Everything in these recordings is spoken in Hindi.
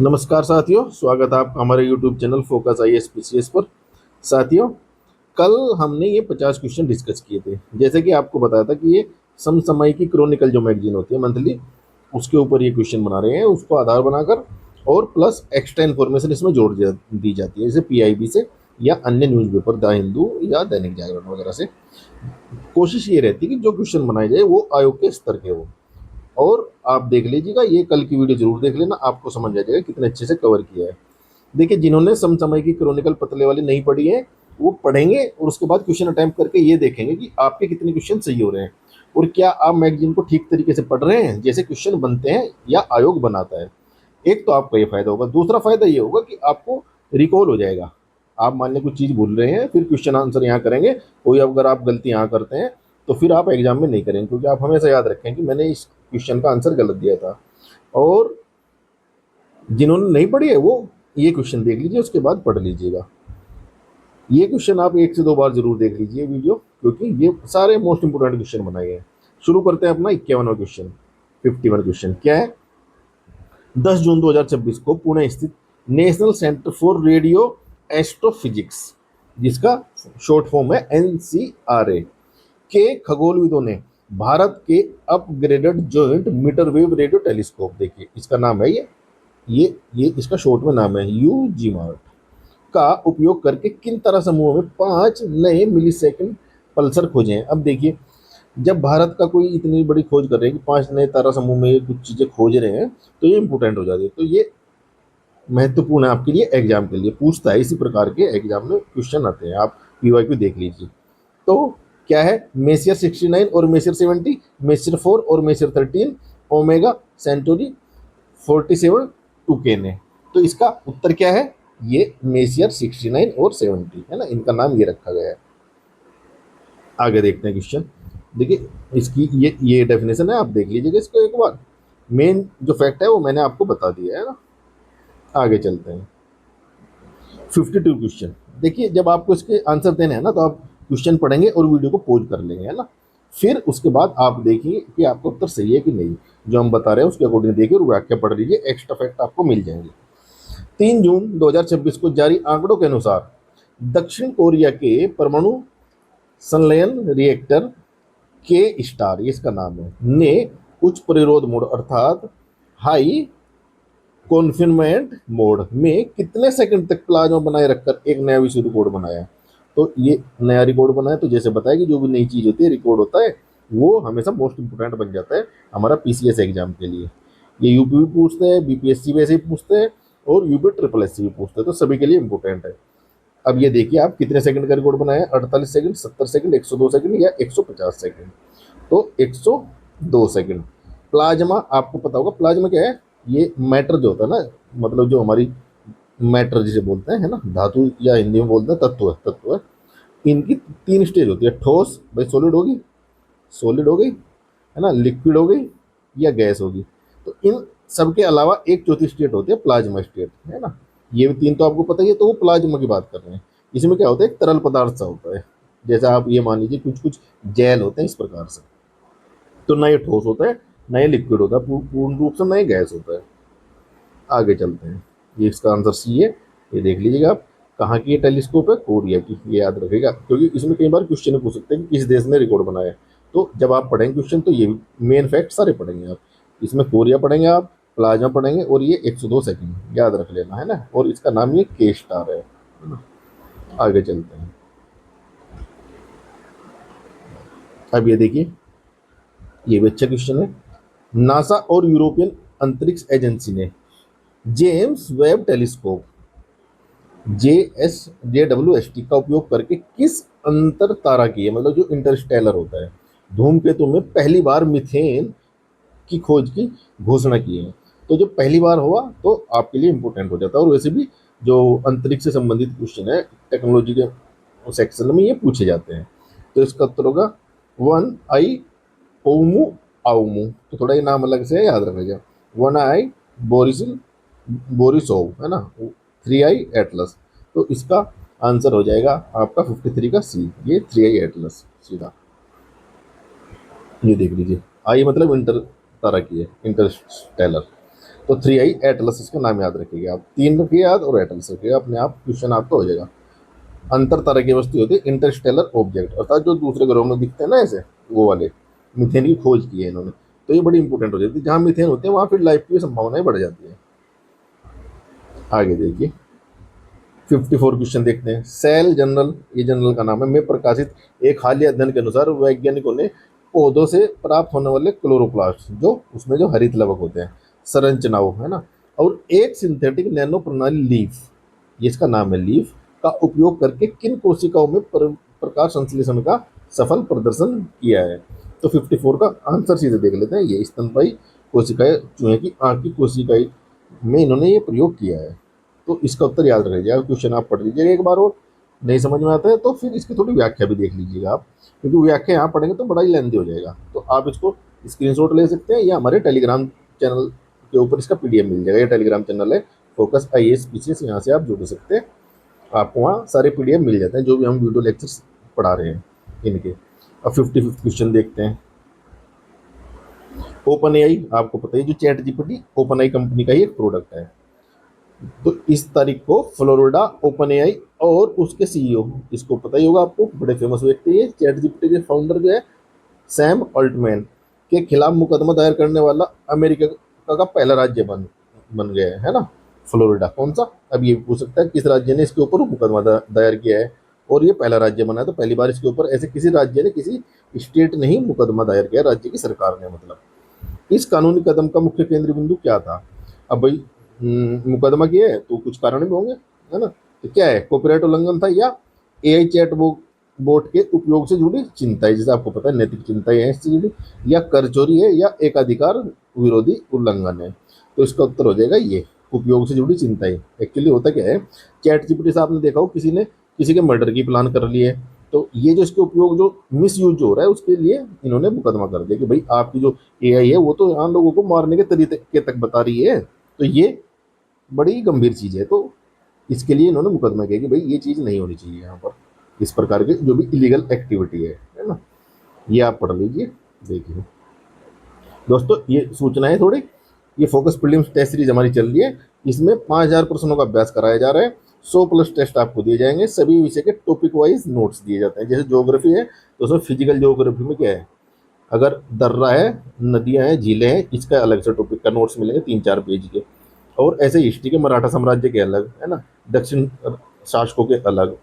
नमस्कार साथियों, स्वागत है आपका हमारे YouTube channel focus IAS PCS पर। साथियों, कल हमने ये 50 क्वेश्चन डिस्कस किए थे। जैसे कि आपको बताया था कि ये समसामयिकी क्रॉनिकल जो मैगजीन होती है मंथली, उसके ऊपर ये क्वेश्चन बना रहे हैं, उसको आधार बनाकर और प्लस एक्स्ट्रा इन्फॉर्मेशन इसमें दी जाती है, जैसे PIB से या अन्य न्यूज़पेपर द हिंदू या दैनिक जागरण वगैरह से। कोशिश ये रहती है कि जो क्वेश्चन बनाए जाए वो आयोग के स्तर के हो। और आप देख लीजिएगा, ये कल की वीडियो जरूर देख लेना, आपको समझ आ जाएगा कितने अच्छे से कवर किया है। देखिए, जिन्होंने समसामयिकी क्रॉनिकल पतले वाली नहीं पढ़ी है वो पढ़ेंगे और उसके बाद क्वेश्चन अटेम्प्ट करके ये देखेंगे कि आपके कितने क्वेश्चन सही हो रहे हैं और क्या आप मैगजीन को ठीक तरीके से पढ़ रहे हैं जैसे क्वेश्चन बनते हैं या आयोग बनाता है। एक तो आपका ये फायदा होगा। दूसरा फायदा ये होगा कि आपको रिकॉल हो जाएगा। आप मान लें कुछ चीज़ भूल रहे हैं, फिर क्वेश्चन आंसर यहाँ करेंगे, कोई अगर आप गलती यहाँ करते हैं तो फिर आप एग्जाम में नहीं करेंगे, क्योंकि आप हमेशा याद रखें कि मैंने इस क्वेश्चन का आंसर गलत दिया था। और जिन्होंने नहीं पढ़ी है वो ये क्वेश्चन देख लीजिए, उसके बाद पढ़ लीजिएगा। ये क्वेश्चन आप 1 से 2 बार जरूर देख लीजिए वीडियो, क्योंकि ये सारे मोस्ट इंपोर्टेंट क्वेश्चन बनाए गए हैं। शुरू करते हैं अपना 51वां क्वेश्चन। 51 क्वेश्चन क्या है? 10 जून 2026 को पुणे स्थित national centre for radio astrophysics, जिसका शॉर्ट फॉर्म है NCRA, के खगोलविदों ने भारत के upgraded joint metre wave radio telescope, देखिए इसका नाम है ये इसका शॉर्ट में नाम है UGMART, का उपयोग करके किन तारा समूहों में 5 नए मिलीसेकंड पल्सर खोजे हैं। अब देखिए, जब भारत का कोई इतनी बड़ी खोज कर रहे हैं कि 5 नए तारा समूह में ये कुछ चीज़ें खोज रहे हैं, तो ये इंपॉर्टेंट हो जाती है। तो ये महत्वपूर्ण है आपके लिए, एग्जाम के लिए पूछता है, इसी प्रकार के एग्जाम में क्वेश्चन आते हैं। आप PYQ देख लीजिए। तो क्या है? मेसियर 69 और मेसियर 70, मेसियर 4 और मेसियर 13, ओमेगा सेंटोरी 47 2K ने। तो इसका उत्तर क्या है? ये मेसियर 69 और 70 है ना, इनका नाम ये रखा गया है। आगे देखते हैं क्वेश्चन। देखिए, इसकी ये डेफिनेशन है, आप देख लीजिएगा इसको एक बार। मेन जो फैक्ट है वो मैंने आपको बता दिया है ना। आगे चलते हैं। 52 क्वेश्चन। देखिए, जब आपको इसके आंसर देने हैं ना, तो आप क्वेश्चन पढ़ेंगे और वीडियो को पॉज कर लेंगे, है ना। फिर उसके बाद आप देखिए कि आपका उत्तर सही है कि नहीं। जो हम बता रहे हैं उसके अकॉर्डिंग देखिए और व्याख्या पढ़ लीजिए, एक्स्ट्रा फैक्ट आपको मिल जाएंगे। 3 जून 2026 को जारी आंकड़ों के अनुसार दक्षिण कोरिया के परमाणु संलयन रिएक्टर के स्टार, ये इसका नाम है, ने उच्च प्रतिरोध मोड अर्थात हाई कॉन्फिनमेंट मोड में कितने सेकंड तक प्लाज्मा बनाए रखकर एक नया विश्व रिकॉर्ड बनाया। तो ये नया रिकॉर्ड बनाया, तो जैसे बताया कि जो भी नई चीज़ होती है, रिकॉर्ड होता है, वो हमेशा मोस्ट इंपोर्टेंट बन जाता है हमारा PCS एग्जाम के लिए। ये UP भी पूछते हैं, BPSC वैसे ही पूछते हैं और UP SSS भी पूछते हैं, तो सभी के लिए इंपॉर्टेंट है। अब ये देखिए, आप कितने सेकंड का रिकॉर्ड बनाया? 48 सेकंड, 70 सेकंड, 102 सेकंड या 150 सेकंड। तो 102 सेकंड। प्लाज्मा आपको पता होगा, प्लाज्मा क्या है? ये मैटर जो होता है ना, मतलब जो हमारी मैटर जिसे बोलते हैं, है ना, धातु या हिंदी में बोलते हैं तत्व है। इनकी 3 स्टेज होती है। ठोस, भाई सॉलिड हो गई, है ना, लिक्विड हो गई या गैस होगी। तो इन सब के अलावा एक चौथी स्टेट होती है प्लाज्मा स्टेट, है ना। ये भी 3 तो आपको पता ही है। तो वो प्लाज्मा की बात कर रहे हैं। इसमें क्या होता है? एक तरल पदार्थ सा होता है, जैसा आप ये मान लीजिए कुछ कुछ जेल होते हैं इस प्रकार से। तो ना ये ठोस होता है, ना ये लिक्विड होता है पूर्ण रूप से, ना ये गैस होता है। आगे चलते हैं। ये इसका आंसर C है। ये देख लीजिएगा आप, कहाँ की ये टेलीस्कोप है? कोरिया की। ये याद रखेगा, क्योंकि इसमें कई बार क्वेश्चन पूछ सकते हैं कि किस देश ने रिकॉर्ड बनाया। तो जब आप पढ़ेंगे क्वेश्चन, तो ये मेन फैक्ट सारे पढ़ेंगे आप। इसमें कोरिया पढ़ेंगे आप, प्लाज्मा पढ़ेंगे, और ये 102 सेकंड याद रख लेना, है ना। और इसका नाम ये के स्टार है ना। आगे चलते हैं। अब ये देखिए, ये भी अच्छा क्वेश्चन है। नासा और यूरोपियन अंतरिक्ष एजेंसी ने जेम्स वेब टेलीस्कोप JWST का उपयोग करके किस अंतर तारा की है, मतलब जो इंटरस्टेलर होता है, धूमकेतु में पहली बार मीथेन की खोज की घोषणा की है। तो जो पहली बार हुआ तो आपके लिए इंपॉर्टेंट हो जाता है। और वैसे भी जो अंतरिक्ष से संबंधित क्वेश्चन है टेक्नोलॉजी के सेक्शन में, ये पूछे जाते हैं। तो इसका उत्तर होगा 1I ओमू आउमू। तो थोड़ा ये नाम अलग से है, याद रखिएगा। 1I बोरिसिल बोरिसोव, है ना। 3I Atlas. तो इसका आंसर हो जाएगा आपका 53 का C, ये 3I एटलस सीधा। ये देख लीजिए, आई मतलब इंटर तारा की है, इंटरस्टेलर। तो 3i एटलस, इसका नाम याद रखिएगा आप, 3 रखिए याद और एटलस रखिएगा, अपने आप क्वेश्चन आपका हो जाएगा। अंतर तरह की वस्तु होती है इंटरस्टेलर ऑब्जेक्ट, अर्थात जो दूसरे ग्रहों में दिखते हैं ना ऐसे, वो वाले। मीथेन की खोज की है इन्होंने, तो ये बड़ी इंपॉर्टेंट हो जाती है। जहाँ मीथेन होते हैं वहाँ फिर लाइफ की संभावनाएं बढ़ जाती है। आगे देखिए 54 क्वेश्चन देखते हैं। सेल जर्नल, ये जर्नल का नाम है, में प्रकाशित एक हालिया अध्ययन के अनुसार वैज्ञानिकों ने पौधों से प्राप्त होने वाले क्लोरोप्लास्ट, जो उसमें जो हरित लवक होते हैं, संरचनाओं है ना, और एक सिंथेटिक नैनो प्रणाली लीफ, ये इसका नाम है लीफ, का उपयोग करके किन कोशिकाओं में प्रकाश संश्लेषण का सफल प्रदर्शन किया है। तो 54 का आंसर सीधे देख लेते हैं। ये स्तनपायी कोशिकाएं, चूहे की आंख की कोशिकाएं में इन्होंने ये प्रयोग किया है। तो इसका उत्तर याद रख लीजिएगा, क्वेश्चन आप पढ़ लीजिएगा एक बार, और नहीं समझ में आता है तो फिर इसकी थोड़ी व्याख्या भी देख लीजिएगा आप, क्योंकि व्याख्या यहाँ पढ़ेंगे तो बड़ा ही लेंथी हो जाएगा। तो आप इसको स्क्रीनशॉट ले सकते हैं, या हमारे टेलीग्राम चैनल के ऊपर इसका पीडीएफ मिल जाएगा। ये टेलीग्राम चैनल है फोकस IAS PCS, यहाँ से आप जुड़ सकते हैं। आपको वहाँ सारे पीडीएफ मिल जाते हैं जो भी हम वीडियो लेक्चर्स पढ़ा रहे हैं इनके। अब 55 क्वेश्चन देखते हैं। ओपन AI, आपको पता है जो chat GPT open AI company का ही एक प्रोडक्ट है। तो इस तारीख को फ्लोरिडा ओपन AI और उसके CEO, इसको पता ही होगा आपको, बड़े फेमस व्यक्ति है, चैट जीपीटी के फाउंडर जो है सैम अल्टमैन, के खिलाफ मुकदमा दायर करने वाला अमेरिका का पहला राज्य बन बन गया है ना, फ्लोरिडा। कौन सा, अब ये पूछ सकता है किस राज्य ने इसके ऊपर मुकदमा दायर किया है, और ये पहला राज्य बना है। तो पहली बार इसके ऊपर ऐसे किसी राज्य ने, किसी स्टेट ने ही मुकदमा दायर किया, राज्य की सरकार ने मतलब। इस कानूनी कदम का मुख्य केंद्रीय बिंदु क्या था। अब भाई मुकदमा किया है तो कुछ कारण भी होंगे, है ना। तो क्या है, कॉपीराइट उल्लंघन था, या AI चैट बोट के उपयोग से जुड़ी चिंता है, जैसे आपको पता है नैतिक चिंता है इससे जुड़ी, या कर चोरी है, या एकाधिकार विरोधी उल्लंघन है। तो इसका उत्तर हो जाएगा ये, उपयोग से जुड़ी चिंता है। एक्चुअली होता क्या है, चैट जीपीटी से आपने देखा हो किसी ने किसी के मर्डर की प्लान कर ली है, तो ये जो इसके उपयोग जो मिस यूज हो रहा है उसके लिए इन्होंने मुकदमा कर दिया कि भाई आपकी जो AI है वो तो यहाँ लोगों को मारने के तरीके तक बता रही है, तो ये बड़ी गंभीर चीज़ है। तो इसके लिए इन्होंने मुकदमा किया कि भाई ये चीज़ नहीं होनी चाहिए यहाँ पर, इस प्रकार की जो भी इलीगल एक्टिविटी है ना। ये आप पढ़ लीजिए। देखिए दोस्तों, ये सूचनाएं थोड़ी, ये फोकस प्रीलिम्स टेस्ट सीरीज हमारी चल रही है, इसमें 5000 प्रश्नों का अभ्यास कराया जा रहा है। 100+ टेस्ट आपको दिए जाएंगे, सभी विषय के टॉपिक वाइज नोट्स दिए जाते हैं। जैसे ज्योग्राफी है तो उसमें फिजिकल ज्योग्राफी में क्या है, अगर दर्रा है, नदियां हैं, झीलें हैं, इसका अलग से टॉपिक का नोट्स मिलेंगे 3-4 पेज के। और ऐसे हिस्ट्री के मराठा साम्राज्य के अलग, है ना, दक्षिण शासकों के अलग,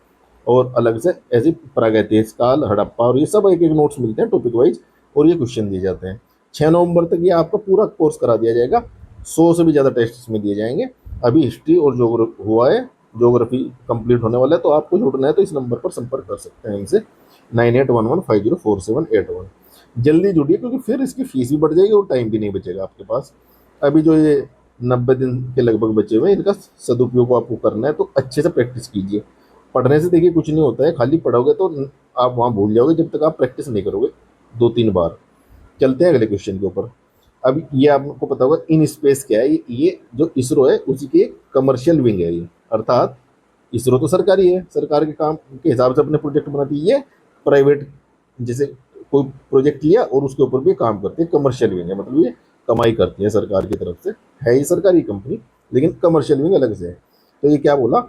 और अलग से ऐसे प्रागैतिहासिक काल, हड़प्पा, और ये सब एक एक नोट्स मिलते हैं टॉपिक वाइज, और ये क्वेश्चन दिए जाते हैं। 6 नवंबर तक ये आपका पूरा कोर्स करा दिया जाएगा। 100 से भी ज़्यादा टेस्ट इसमें दिए जाएंगे। अभी हिस्ट्री और ज्योग्राफी हुआ है, ज्योग्राफी कंप्लीट होने वाला है। तो आपको जुड़ना है तो इस नंबर पर संपर्क कर सकते हैं इनसे, 9811504781। जल्दी जुड़िए, क्योंकि फिर इसकी फीस भी बढ़ जाएगी और टाइम भी नहीं बचेगा आपके पास। अभी जो ये 90 दिन के लगभग बचे हुए हैं, इनका सदुपयोग आपको करना है, तो अच्छे से प्रैक्टिस कीजिए। पढ़ने से देखिए कुछ नहीं होता है, खाली पढ़ोगे तो आप वहाँ भूल जाओगे जब तक आप प्रैक्टिस नहीं करोगे 2-3 बार। चलते हैं अगले क्वेश्चन के ऊपर। अब ये आपको पता होगा इन स्पेस क्या है, ये जो इसरो है उसी की एक कमर्शियल विंग है ये, अर्थात इसरो तो सरकारी है, सरकार के काम के हिसाब से अपने प्रोजेक्ट बनाती है। ये प्राइवेट, जैसे कोई प्रोजेक्ट लिया और उसके ऊपर भी काम करती है, कमर्शियल विंग है, मतलब ये कमाई करती है सरकार की तरफ से, है ही सरकारी कंपनी, लेकिन कमर्शियल विंग अलग से है। तो ये क्या बोला,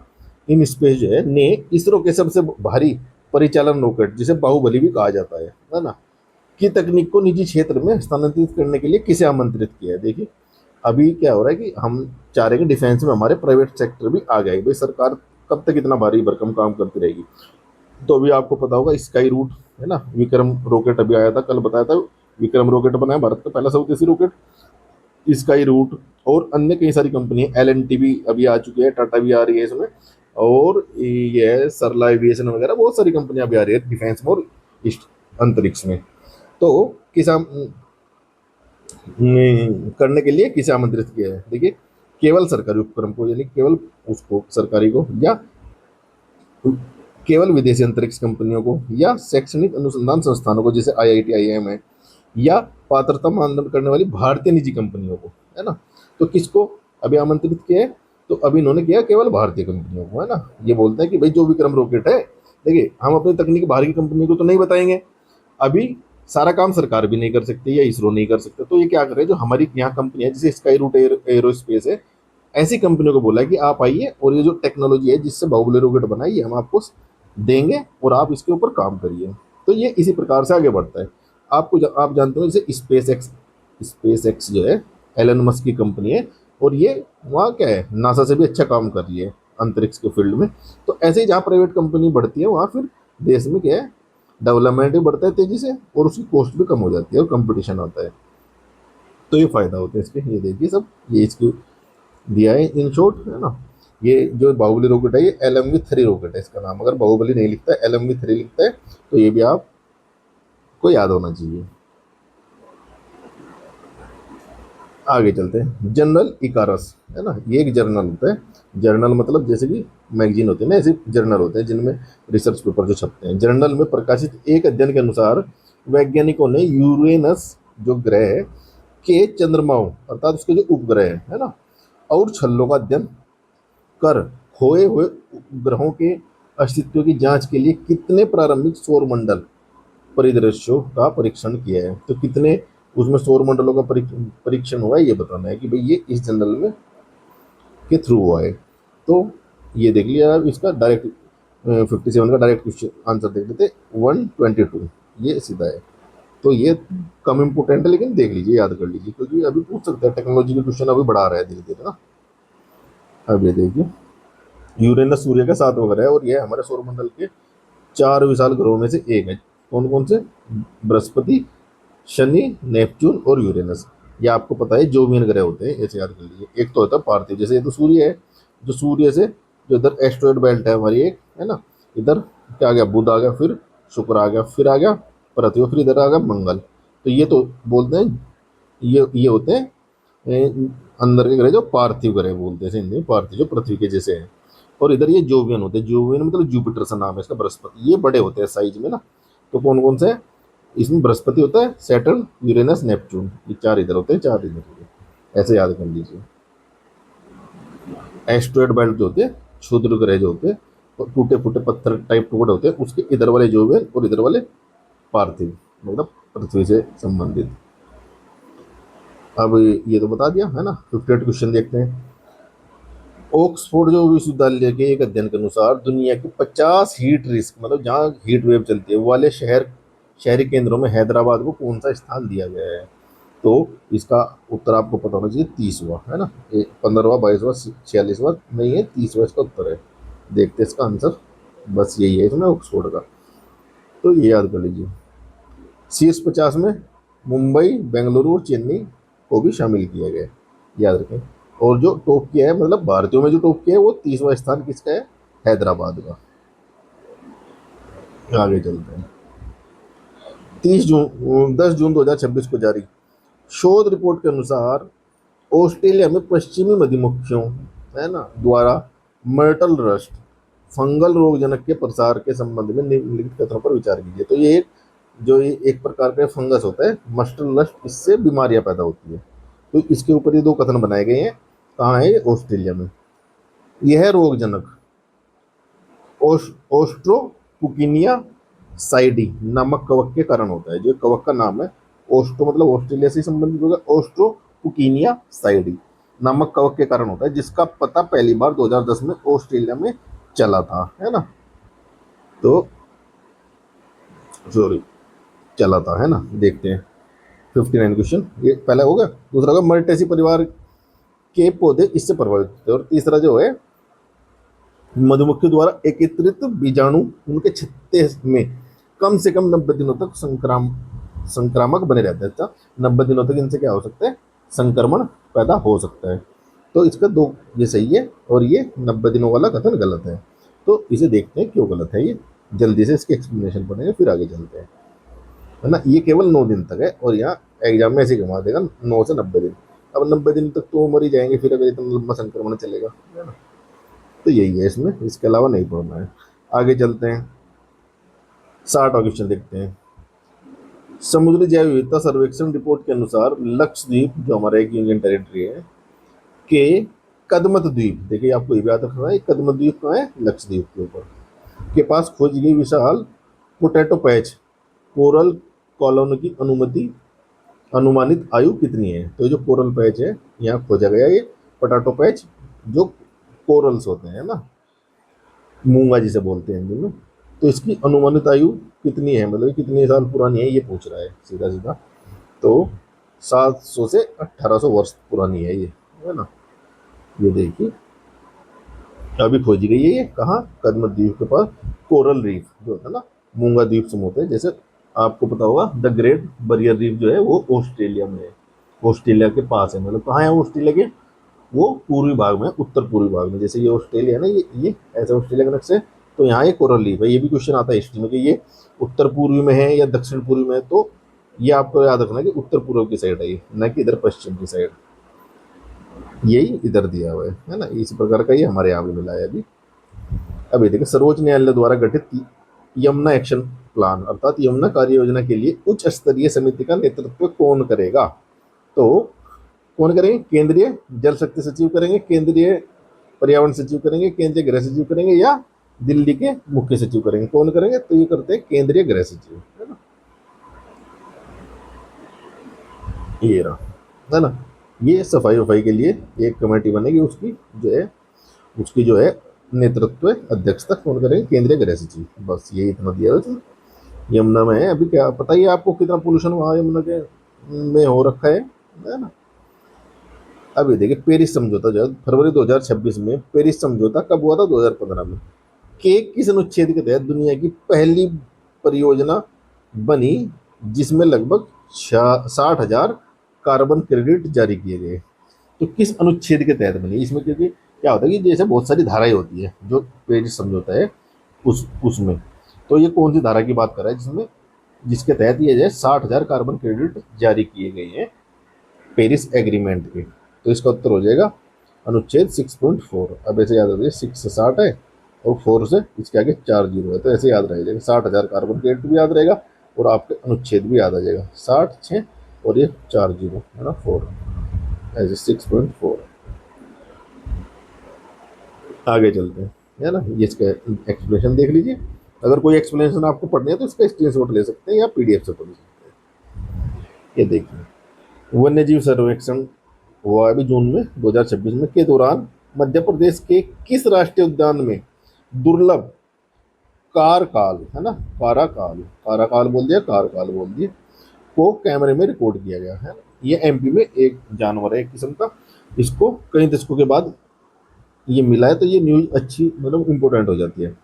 इन स्पेस जो है ने इसरो के सबसे भारी परिचालन रॉकेट, जिसे बाहुबली भी कहा जाता है ना, की तकनीक को निजी क्षेत्र में हस्तांतरित करने के लिए किसे आमंत्रित किया है। देखिए अभी क्या हो रहा है कि हम चाह रहे हैं कि डिफेंस में हमारे प्राइवेट सेक्टर भी आ गए। भाई सरकार कब तक इतना भारी भरकम काम करती रहेगी। तो अभी आपको पता होगा स्काई रूट है ना, विक्रम रॉकेट अभी आया था, कल बताया था, विक्रम रॉकेट बनाया भारत का पहला स्वदेशी रॉकेट। स्काई रूट और अन्य कई सारी कंपनी है, LNT भी अभी आ चुकी है, टाटा भी आ रही है इसमें, और ये सरला एविएशन वगैरह बहुत सारी कंपनियां अभी आ रही है डिफेंस में और अंतरिक्ष में। तो किसान करने के लिए किसे आमंत्रित किया है। देखिए केवल सरकारी उपक्रम को, यानी केवल उसको सरकारी को, या केवल विदेशी अंतरिक्ष कंपनियों को, या शैक्षणिक अनुसंधान संस्थानों को जैसे IIT IIM है, या पात्रता मानदंड करने वाली भारतीय निजी कंपनियों को, है ना। तो किसको अभी आमंत्रित किया है, तो अभी इन्होंने किया केवल भारतीय कंपनियों को, है ना। ये बोलते हैं कि भाई जो विक्रम रॉकेट है, देखिए हम अपनी तकनीक बाहर की कंपनी को तो नहीं बताएंगे, अभी सारा काम सरकार भी नहीं कर सकती या इसरो नहीं कर सकता। तो ये क्या कर रहे हैं, जो हमारी यहाँ कंपनी है जैसे स्काई रूट एरोस्पेस है, ऐसी कंपनियों को बोला है कि आप आइए और ये जो टेक्नोलॉजी है जिससे बाहुबली रॉकेट बनाई है हम आपको देंगे और आप इसके ऊपर काम करिए। तो ये इसी प्रकार से आगे बढ़ता है। आप जानते हो जैसे स्पेस एक्स जो है एलन मस्क की कंपनी है, और ये वहाँ क्या है नासा से भी अच्छा काम कर रही है अंतरिक्ष के फील्ड में। तो ऐसे ही जहाँ प्राइवेट कंपनी बढ़ती है वहाँ फिर देश में क्या है डेवलपमेंट भी बढ़ता है तेजी से, और उसकी कॉस्ट भी कम हो जाती है और कंपटीशन आता है। तो ये फायदा होते हैं इसके, ये देखिए सब ये इसकी दिया है इन शॉर्ट, है ना। ये जो बाहुबली रॉकेट है ये LMV-3 रॉकेट है इसका नाम, अगर बाहुबली नहीं लिखता है LMV-3 लिखता है तो ये भी आपको याद होना चाहिए। आगे चलते हैं, जनरल इकारस, है ना, ये एक जर्नल होता है। जर्नल मतलब जैसे कि मैगजीन होते हैं ना, ऐसे जर्नल होते हैं जिनमें रिसर्च पेपर जो छपते हैं। जर्नल में प्रकाशित एक अध्ययन के अनुसार वैज्ञानिकों ने यूरेनस जो ग्रह है के चंद्रमाओं अर्थात उसके जो उपग्रह है ना और छल्लों का अध्ययन कर खोए हुए उपग्रहों के अस्तित्व की जांच के लिए कितने प्रारंभिक सौर मंडल परिदृश्यों का परीक्षण किया है। तो कितने उसमें सौर मंडलों का परीक्षण हुआ है ये बताना है कि भाई ये इस जनरल में के थ्रू हुआ है। तो ये देख लिया आप, इसका डायरेक्ट 57 का डायरेक्ट क्वेश्चन आंसर देख लेते 122, ये सीधा है। तो ये कम इम्पोर्टेंट है लेकिन देख लीजिए, याद कर लीजिए, क्योंकि अभी पूछ सकते हैं टेक्नोलॉजी के क्वेश्चन अभी बढ़ा रहा है धीरे धीरे ना। अब ये देखिए, यूरेनस सूर्य का 7वां ग्रह है और यह हमारे सौरमंडल के 4 विशाल ग्रहों में से एक है। कौन कौन से? बृहस्पति, शनि, नेपच्यून और यूरेनस। ये आपको पता है जोवियन ग्रह होते हैं, ऐसे याद कर लीजिए। एक तो होता है पार्थिव, जैसे ये तो सूर्य है, जो सूर्य से जो इधर एस्ट्रॉयड बेल्ट है हमारी एक, है ना, इधर क्या आ गया बुध आ गया, फिर शुक्र आ गया, फिर आ गया पृथ्वी, फिर इधर आ गया मंगल। तो ये तो बोलते हैं ये होते हैं अंदर के ग्रह जो पार्थिव ग्रह बोलते हैं हिंदी में, पार्थिव जो पृथ्वी के जैसे हैं। और इधर ये जोवियन होते हैं, जोवियन मतलब जुपिटर सा नाम है इसका, बृहस्पति, ये बड़े होते हैं साइज में ना। तो कौन कौन से? इसमें बृहस्पति होता है, सैटर्न, यूरेनस, नेपच्यून, ये 4 इधर होते हैं, 4 इधर होते हैं, ऐसे याद कर लीजिए। एस्ट्रॉयड बेल्ट जो होते हैं क्षुद्र ग्रह जो होते हैं और टूटे फूटे पत्थर टाइप टुकड़े होते हैं, उसके इधर वाले जोवियन और इधर वाले पार्थिव, मतलब पृथ्वी से संबंधित। अब ये तो बता दिया है ना। 58 क्वेश्चन देखते हैं। ऑक्सफोर्ड जो विश्वविद्यालय के एक अध्ययन के अनुसार दुनिया के 50 हीट रिस्क मतलब जहाँ हीट वेव चलती है वाले शहरी केंद्रों में हैदराबाद को कौन सा स्थान दिया गया है। तो इसका उत्तर आपको पता होना चाहिए 30वां, है ना। 15वां, 22वां, 46वां नहीं है, 30वां इसका उत्तर है। देखते हैं इसका आंसर, बस यही है इसमें ऑक्सफोर्ड का। तो ये याद कर लीजिए। CS50 में मुंबई, बेंगलुरु और चेन्नई को भी शामिल किया गया है, याद रखें। और जो टॉप किया है मतलब भारतीयों में जो टॉप किया है वो 30वां स्थान किसका है? हैदराबाद का। आगे चलते हैं। 10 जून 2026 को जारी शोध रिपोर्ट के अनुसार ऑस्ट्रेलिया में पश्चिमी मधुमक्खियों, है ना, द्वारा मर्टल रस्ट फंगल रोगजनक के प्रसार के संबंध में निम्नलिखित कथनों पर विचार कीजिए। तो ये एक प्रकार का फंगस होता है मस्टल रस्ट, इससे बीमारियां पैदा होती है। तो इसके ऊपर ये 2 कथन बनाए गए हैं। कहाँ है? ऑस्ट्रेलिया में। यह रोगजनक ओस्ट्रोपुकिनिया साइडी नामक कवक के कारण होता है। जो कवक का नाम है ओस्ट्रो मतलब ऑस्ट्रेलिया से संबंधित होगा, ओस्ट्रोपुकिनिया साइडी नामक कवक के कारण होता है, जिसका पता पहली बार 2010 में ऑस्ट्रेलिया में चला था, है ना। तो सॉरी, चला था, है ना। देखते हैं 59 क्वेश्चन, ये पहला हो गया। दूसरा होगा मल्टेसी परिवार के पौधे इससे प्रभावित होते हैं। और तीसरा जो है मधुमक्खी द्वारा एकत्रित बीजाणु उनके छत्ते में कम से कम 90 दिनों तक संक्रामक बने रहते हैं। अच्छा, 90 दिनों तक इनसे क्या हो सकता है? संक्रमण पैदा हो सकता है। तो इसका 2 ये सही है और ये 90 दिनों वाला कथन गलत है। तो इसे देखते हैं क्यों गलत है ये, जल्दी से इसके एक्सप्लेनेशन पढ़ेंगे फिर आगे चलते हैं, है ना। ये केवल 9 दिन तक है और यहाँ एग्जाम में ऐसे ही घुमा देगा 9 से 90 दिन। अब 90 दिन तक तो मर ही जाएंगे फिर अगर इतना लंबा संक्रमण चलेगा, है ना। तो यही है इसमें, इसके अलावा नहीं पढ़ना है। आगे चलते हैं, 60वां क्वेश्चन देखते हैं। समुद्री जैव विविधता सर्वेक्षण रिपोर्ट के अनुसार लक्षद्वीप जो हमारा एक यूनियन टेरिटरी है के कदमत द्वीप, देखिए आपको ये भी याद रखना है, कदमत द्वीप कहाँ है? लक्षद्वीप के ऊपर के पास खोजी गई विशाल पोटैटो पैच कोरल कॉलोनी की अनुमानित आयु कितनी है? तो ये जो कोरल पैच है यहाँ खोजा गया, ये पोटैटो पैच जो कोरल्स होते हैं ना, मूंगा जिसे बोलते हैं हिंदी में, तो इसकी अनुमानित आयु कितनी है, मतलब कितने साल पुरानी है ये पूछ रहा है सीधा सीधा। तो 700 से 1800 वर्ष पुरानी है ये, है ना। ये देखिए अभी खोजी गई है ये कहाँ, कदम द्वीप के पास, कोरल रीफ जो होता है ना, मूंगा द्वीप समूह होते हैं। जैसे आपको पता होगा द ग्रेट बैरियर रीफ जो है वो ऑस्ट्रेलिया में है, ऑस्ट्रेलिया के पास है। मतलब कहाँ है ऑस्ट्रेलिया के, वो पूर्वी भाग में, उत्तर पूर्वी भाग में। जैसे ये ऑस्ट्रेलिया है ना, ये ऐसे ऑस्ट्रेलिया का नक्शा है, तो यहाँ ये कोरल रीफ है। ये भी क्वेश्चन आता है हिस्ट्री में कि ये उत्तर पूर्वी में है या दक्षिण पूर्वी में है, तो ये आपको याद रखना कि उत्तर पूर्व की साइड है ये, न कि इधर पश्चिम की साइड। यही इधर दिया हुआ है ना। इस प्रकार का ये हमारे यहाँ भी मिला है अभी। अभी देखिए सर्वोच्च न्यायालय द्वारा गठित यमुना एक्शन प्लान अर्थात यमुना कार्य योजना के लिए उच्च स्तरीय समिति का नेतृत्व कौन करेगा? तो कौन करेंगे? केंद्रीय जल शक्ति सचिव करेंगे, केंद्रीय पर्यावरण सचिव करेंगे, केंद्रीय गृह सचिव करेंगे, या दिल्ली के मुख्य सचिव करेंगे? कौन करेंगे? तो ये करते हैं केंद्रीय गृह सचिव, है ना। ये रहा, है ना। ये सफाई वफाई के लिए एक कमेटी बनेगी, उसकी जो है नेतृत्व अध्यक्षता कौन करेंगे? केंद्रीय गृह सचिव। बस ये इतना दिया हुआ था। यमुना में है अभी, क्या पता ही आपको कितना पोल्यूशन वहाँ यमुना के में हो रखा है ना। अभी देखिए पेरिस समझौता जो है फरवरी 2026 में, पेरिस समझौता कब हुआ था? 2015 में। के किस अनुच्छेद के तहत दुनिया की पहली परियोजना बनी जिसमें लगभग 60,000 कार्बन क्रेडिट जारी किए गए? तो किस अनुच्छेद के तहत बनी इसमें? क्योंकि क्या होता है कि जैसे बहुत सारी धाराएं होती है जो पेरिस समझौता है उसमें, तो ये कौन सी धारा की बात कर रहा है जिसके तहत ये जो 60,000 कार्बन क्रेडिट जारी किए गए हैं पेरिस एग्रीमेंट के? तो इसका उत्तर हो जाएगा अनुच्छेद 6.4। अब ऐसे याद रखिए, 6 से 60 है और 4 से इसके आगे 4 जीरो है, तो ऐसे याद रह जाएगा। 60,000 कार्बन क्रेडिट भी याद रहेगा और आपके अनुच्छेद भी याद आ जाएगा, 60 6 और ये 4 जीरो है ना, 4 ऐसे 6.4। आगे चलते हैं, है ना। ये इसका एक्सप्लेनेशन देख लीजिए। अगर कोई एक्सप्लेनेशन आपको पढ़नी है तो इसका स्क्रीनशॉट ले सकते हैं या पीडीएफ से पढ़ सकते हैं। ये देखिए वन्य जीव सर्वेक्षण हुआ अभी जून में 2026 में के दौरान मध्य प्रदेश के किस राष्ट्रीय उद्यान में दुर्लभ कारकाल, है ना, काराकाल, काराकाल बोल दिया, कारकाल बोल दिया, को कैमरे में रिकॉर्ड किया गया है। ये एमपी में एक जानवर है एक किस्म का, इसको कई दशकों के बाद ये मिला है, तो ये न्यूज अच्छी मतलब इम्पोर्टेंट हो जाती है।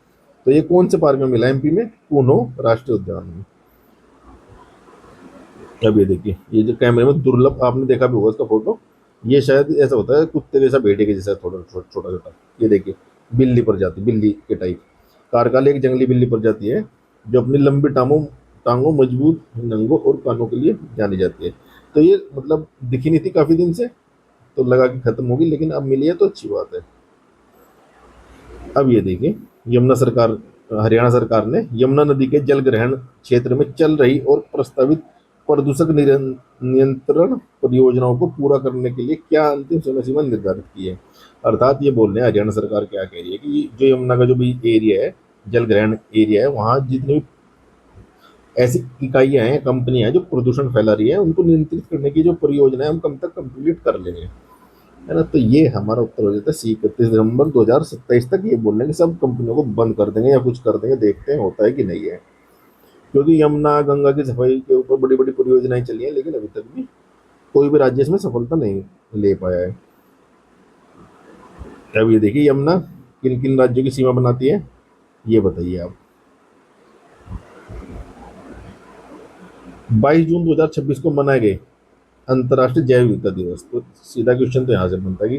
तो ये कौन से पार्क में मिला? एमपी में कूनो राष्ट्रीय उद्यान में। अब ये देखिए ये जो कैमरे में दुर्लभ, आपने देखा भी होगा इसका फोटो, ये शायद ऐसा होता है कुत्ते जैसा, बेटे के जैसा, थोड़ा छोटा छोटा। ये देखिए बिल्ली प्रजाति, बिल्ली के टाइप। कारकाल एक जंगली बिल्ली प्रजाति है जो अपनी लंबी टांगों मजबूत नंगों और कानों के लिए जानी जाती है। तो ये मतलब दिखी नहीं थी काफी दिन से, तो लगा कि खत्म होगी, लेकिन अब मिली है तो अच्छी बात है। अब ये देखिए हरियाणा सरकार ने यमुना नदी के जल ग्रहण क्षेत्र में चल रही और प्रस्तावित प्रदूषक नियंत्रण परियोजनाओं को पूरा करने के लिए क्या अंतिम समय सीमा निर्धारित की है? अर्थात ये बोल रहे हैं हरियाणा सरकार क्या कह रही है कि जो यमुना का जो भी एरिया है, जल ग्रहण एरिया है, वहाँ जितनी भी ऐसी इकाइयां हैं, कंपनियां हैं जो प्रदूषण फैला रही है, उनको नियंत्रित करने की जो परियोजना है हम कब तक कंप्लीट कर लेंगे, है ना। तो ये हमारा उत्तर हो जाता है सी 31 दिसंबर 2027 तक। ये बोल रहे हैं कि सब कंपनियों को बंद कर देंगे या कुछ कर देंगे, देखते हैं होता है कि नहीं है। क्योंकि यमुना गंगा की सफाई के ऊपर बड़ी बड़ी परियोजनाएं चली हैं, लेकिन अभी तक भी कोई भी राज्य इसमें सफलता नहीं ले पाया है। अब ये देखिए यमुना किन किन राज्यों की सीमा बनाती है, ये बताइए आप। 22 जून 2026 को मनाए गए अंतर्राष्ट्रीय जैव विविधता दिवस। तो सीधा क्वेश्चन तो यहाँ से बनता है कि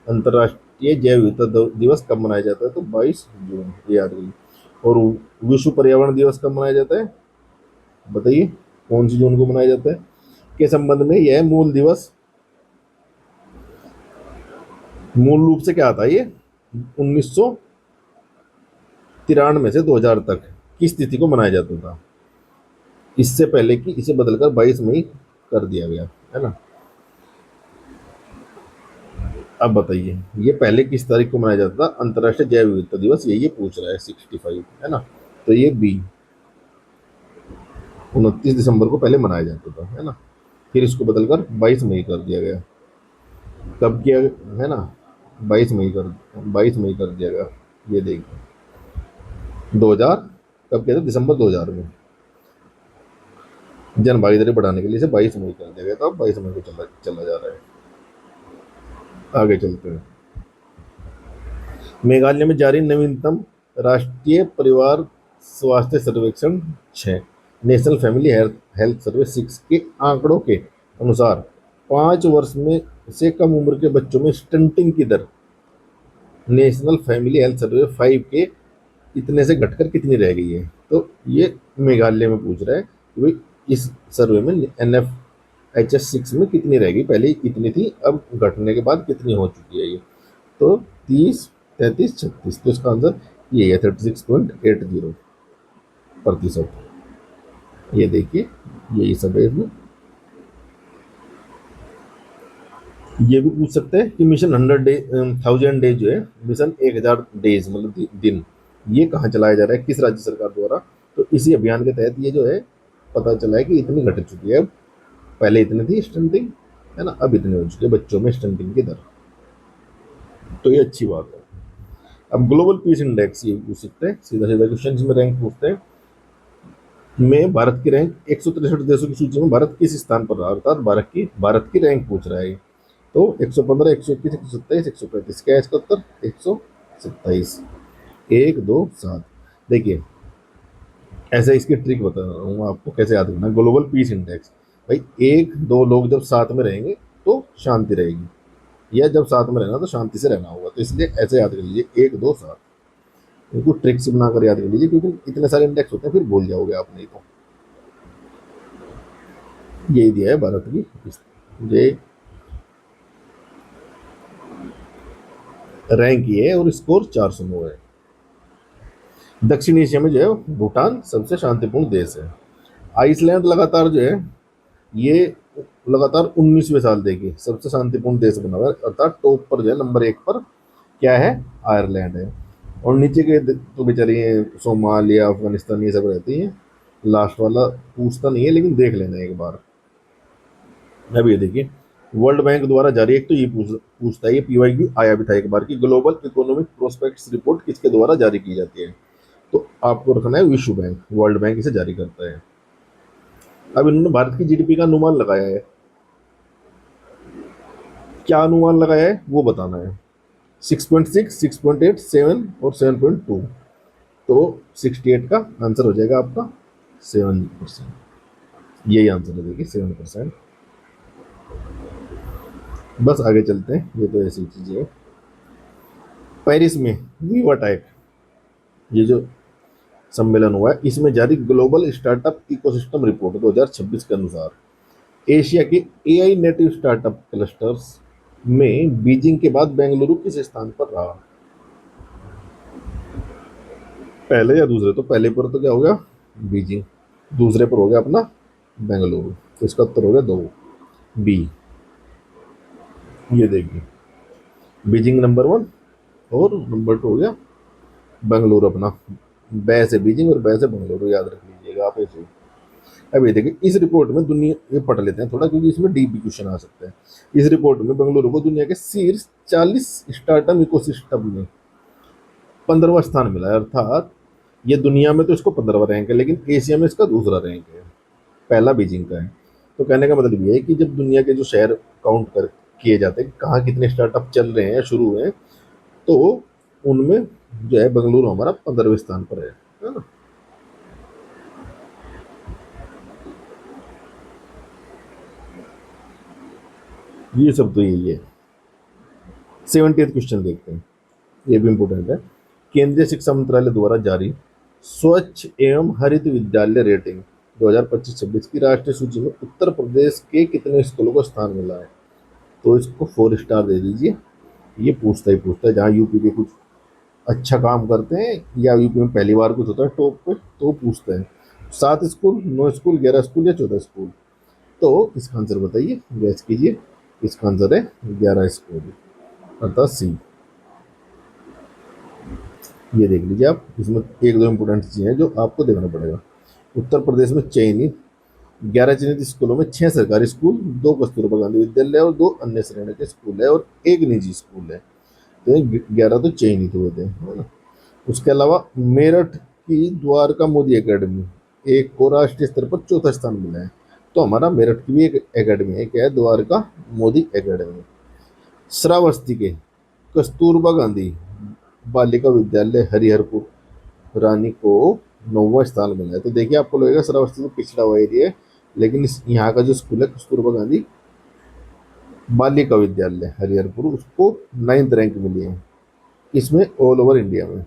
अंतर्राष्ट्रीय जैव विविधता दिवस कब मनाया जाता है? तो 22 जून, ये याद रखिए। और विश्व पर्यावरण दिवस कब मनाया जाता है? बताइए कौन सी जून को मनाया जाता है? के संबंध में यह मूल रूप से क्या आता है? ये 1993 से 2000 तक की स्थिति को मनाया जाता था, इससे पहले कि इसे बदलकर 22 मई कर दिया गया, है ना। अब बताइए ये पहले किस तारीख को मनाया जाता था अंतर्राष्ट्रीय जैव विविधता दिवस? ये पूछ रहा है 65, है ना। तो ये बी। 29 दिसंबर को पहले मनाया जाता था, है ना। फिर इसको बदलकर 22 मई कर दिया गया। कब किया, है ना, 22 मई कर दिया गया। ये देखिए 2000, कब किया था, दिसंबर 2000 में। जन भागीदारी बढ़ाने के लिए इसे 22 मई कर दिया गया था, अब 22 मई को चला चला जा रहा है। आगे चलते हैं। मेघालय में जारी नवीनतम राष्ट्रीय परिवार स्वास्थ्य सर्वेक्षण 6, नेशनल फैमिली हेल्थ सर्वे 6 के आंकड़ों के अनुसार 5 वर्ष में से कम उम्र के बच्चों में स्टंटिंग की दर नेशनल फैमिली हेल्थ सर्वे 5 के इतने से घटकर कितनी रह गई है। तो ये मेघालय में पूछ रहा है कि भाई इस सर्वे में NFHS 6 में कितनी रह गई, पहले इतनी थी, अब घटने के बाद कितनी हो चुकी है ये। तो 30, 33, 36, तो इसका आंसर ये है 36.80%। ये देखिए यही सब है इसमें। ये भी पूछ सकते हैं कि मिशन 1000 डेज जो है, मिशन 1000 डेज मतलब दिन, ये कहाँ चलाया जा रहा है, किस राज्य सरकार द्वारा। तो इसी अभियान के तहत ये जो है पता चला है कि इतनी घट चुकी है। अब पहले इतनी थी स्टंटिंग, है ना, अब इतनी हो चुकी है बच्चों में स्टंटिंग की दर। तो ये अच्छी बात है। अब ग्लोबल पीस इंडेक्स ये पूछ सकते हैं, सीधा सीधा क्वेश्चन में रैंक पूछते हैं। में भारत की रैंक 163 देशों की सूची में भारत किस स्थान पर रहा, अर्थात भारत की रैंक पूछ रहा है। तो 115, 121, 127, 135, क्या है इसका उत्तर, 127, 127। देखिए ऐसे इसकी ट्रिक बता रहा हूँ आपको कैसे याद करना है। ग्लोबल पीस इंडेक्स, भाई एक दो लोग जब साथ में रहेंगे तो शांति रहेगी, या जब साथ में रहना तो शांति से रहना होगा, तो इसलिए ऐसे याद कर लीजिए 127। इनको ट्रिक से बनाकर याद कर लीजिए, क्योंकि इतने सारे इंडेक्स होते हैं फिर भूल जाओगे आप नहीं तो। यही दिया है भारत की, ये रैंक ये है और स्कोर 409 है। दक्षिण एशिया में जो है भूटान सबसे शांतिपूर्ण देश है। आइसलैंड लगातार जो है ये लगातार 19वें साल देखिए सबसे शांतिपूर्ण देश बना हुआ है, अर्थात टॉप पर जो है नंबर 1 पर क्या है, आयरलैंड है। और नीचे के तो बेचारी सोमालिया, अफगानिस्तान, ये सब रहती हैं। लास्ट वाला पूछता नहीं है लेकिन देख लेना एक बार। अब ये देखिए वर्ल्ड बैंक द्वारा जारी, एक तो ये पूछता है, ये PYQ आया भी था एक बार की, ग्लोबल इकोनॉमिक प्रोस्पेक्ट्स रिपोर्ट किसके द्वारा जारी की जाती है। तो आपको रखना है विश्व बैंक, वर्ल्ड बैंक इसे जारी करता है। अब इन्होंने भारत की GDP का अनुमान लगाया है, क्या अनुमान लगाया है वो बताना है। 6.6, 6.8, 7 और 7.2। तो 68 का आंसर हो जाएगा आपका 7%। यही आंसर है, देखिए 7%। बस आगे चलते हैं, ये तो ऐसी चीजें है। पेरिस में वीवाटेक, ये जो सम्मेलन हुआ है, इसमें जारी ग्लोबल स्टार्टअप इकोसिस्टम रिपोर्ट 2026 के अनुसार एशिया के AI नेटिव स्टार्टअप क्लस्टर्स में बीजिंग के बाद बेंगलुरु किस स्थान पर रहा, पहले या दूसरे। तो पहले पर तो क्या हो गया, बीजिंग, दूसरे पर हो गया अपना बेंगलुरु, तो इसका उत्तर हो गया 2, बी। ये देखिए बीजिंग नंबर 1 और नंबर 2 हो गया बेंगलुरु अपना। बै से बीजिंग और बै से बेंगलुरु, याद रख लीजिएगा आप ऐसे। अब ये देखिए इस रिपोर्ट में दुनिया, ये पढ़ लेते हैं थोड़ा क्योंकि इसमें डीप क्वेश्चन आ सकते हैं। इस रिपोर्ट में बेंगलुरु को दुनिया के शीर्ष 40 स्टार्टअप इकोसिस्टम में 15वां स्थान मिला है, अर्थात ये दुनिया में तो इसको 15वां रैंक है, लेकिन एशिया में इसका दूसरा रैंक है, पहला बीजिंग का है। तो कहने का मतलब ये है कि जब दुनिया के जो शहर काउंट कर किए जाते हैं कहाँ कितने स्टार्टअप चल रहे हैं, शुरू हुए हैं, तो उनमें जो है बेंगलुरु हमारा 15वें स्थान पर है ना। ये सब तो यही है। 70th क्वेश्चन देखते हैं, ये भी इंपोर्टेंट है। केंद्रीय शिक्षा मंत्रालय द्वारा जारी स्वच्छ एवं हरित विद्यालय रेटिंग 2025-26 की राष्ट्रीय सूची में उत्तर प्रदेश के कितने स्कूलों को स्थान मिला है। तो इसको 4 स्टार दे दीजिए। ये पूछता है जहाँ यूपी के कुछ अच्छा काम करते हैं या यूपी में पहली बार कुछ होता है टॉप पे, तो पूछते हैं 7 स्कूल, 9 स्कूल, 11 स्कूल या 14 स्कूल। तो इसका आंसर बताइए, गैस कीजिए। इसका आंसर है 11 स्कूल, अर्थात सी। ये देख लीजिए आप, इसमें एक दो इंपोर्टेंट चीजें हैं जो आपको देखना पड़ेगा। उत्तर प्रदेश में चयनित 11 चिन्हित स्कूलों में 6 सरकारी स्कूल, 2 कस्तूरबा गांधी विद्यालय और 2 अन्य श्रेणी के स्कूल है और 1 निजी स्कूल है। तो 11 तो चयनित हुए थे, है ना। उसके अलावा मेरठ की द्वारका मोदी एकेडमी एक को राष्ट्रीय स्तर पर चौथा स्थान मिला है। तो हमारा मेरठ की भी एक एकेडमी है, क्या है, द्वारका मोदी एकेडमी। श्रावस्ती के कस्तूरबा गांधी बालिका विद्यालय हरिहरपुर रानी को 9वां स्थान मिला है। तो देखिए आपको लगेगा श्रावस्ती तो पिछड़ा हुआ एरिया है, लेकिन यहाँ का जो स्कूल है कस्तूरबा गांधी बालिका विद्यालय हरिहरपुर, उसको 9th रैंक मिली है, इसमें ऑल ओवर इंडिया में।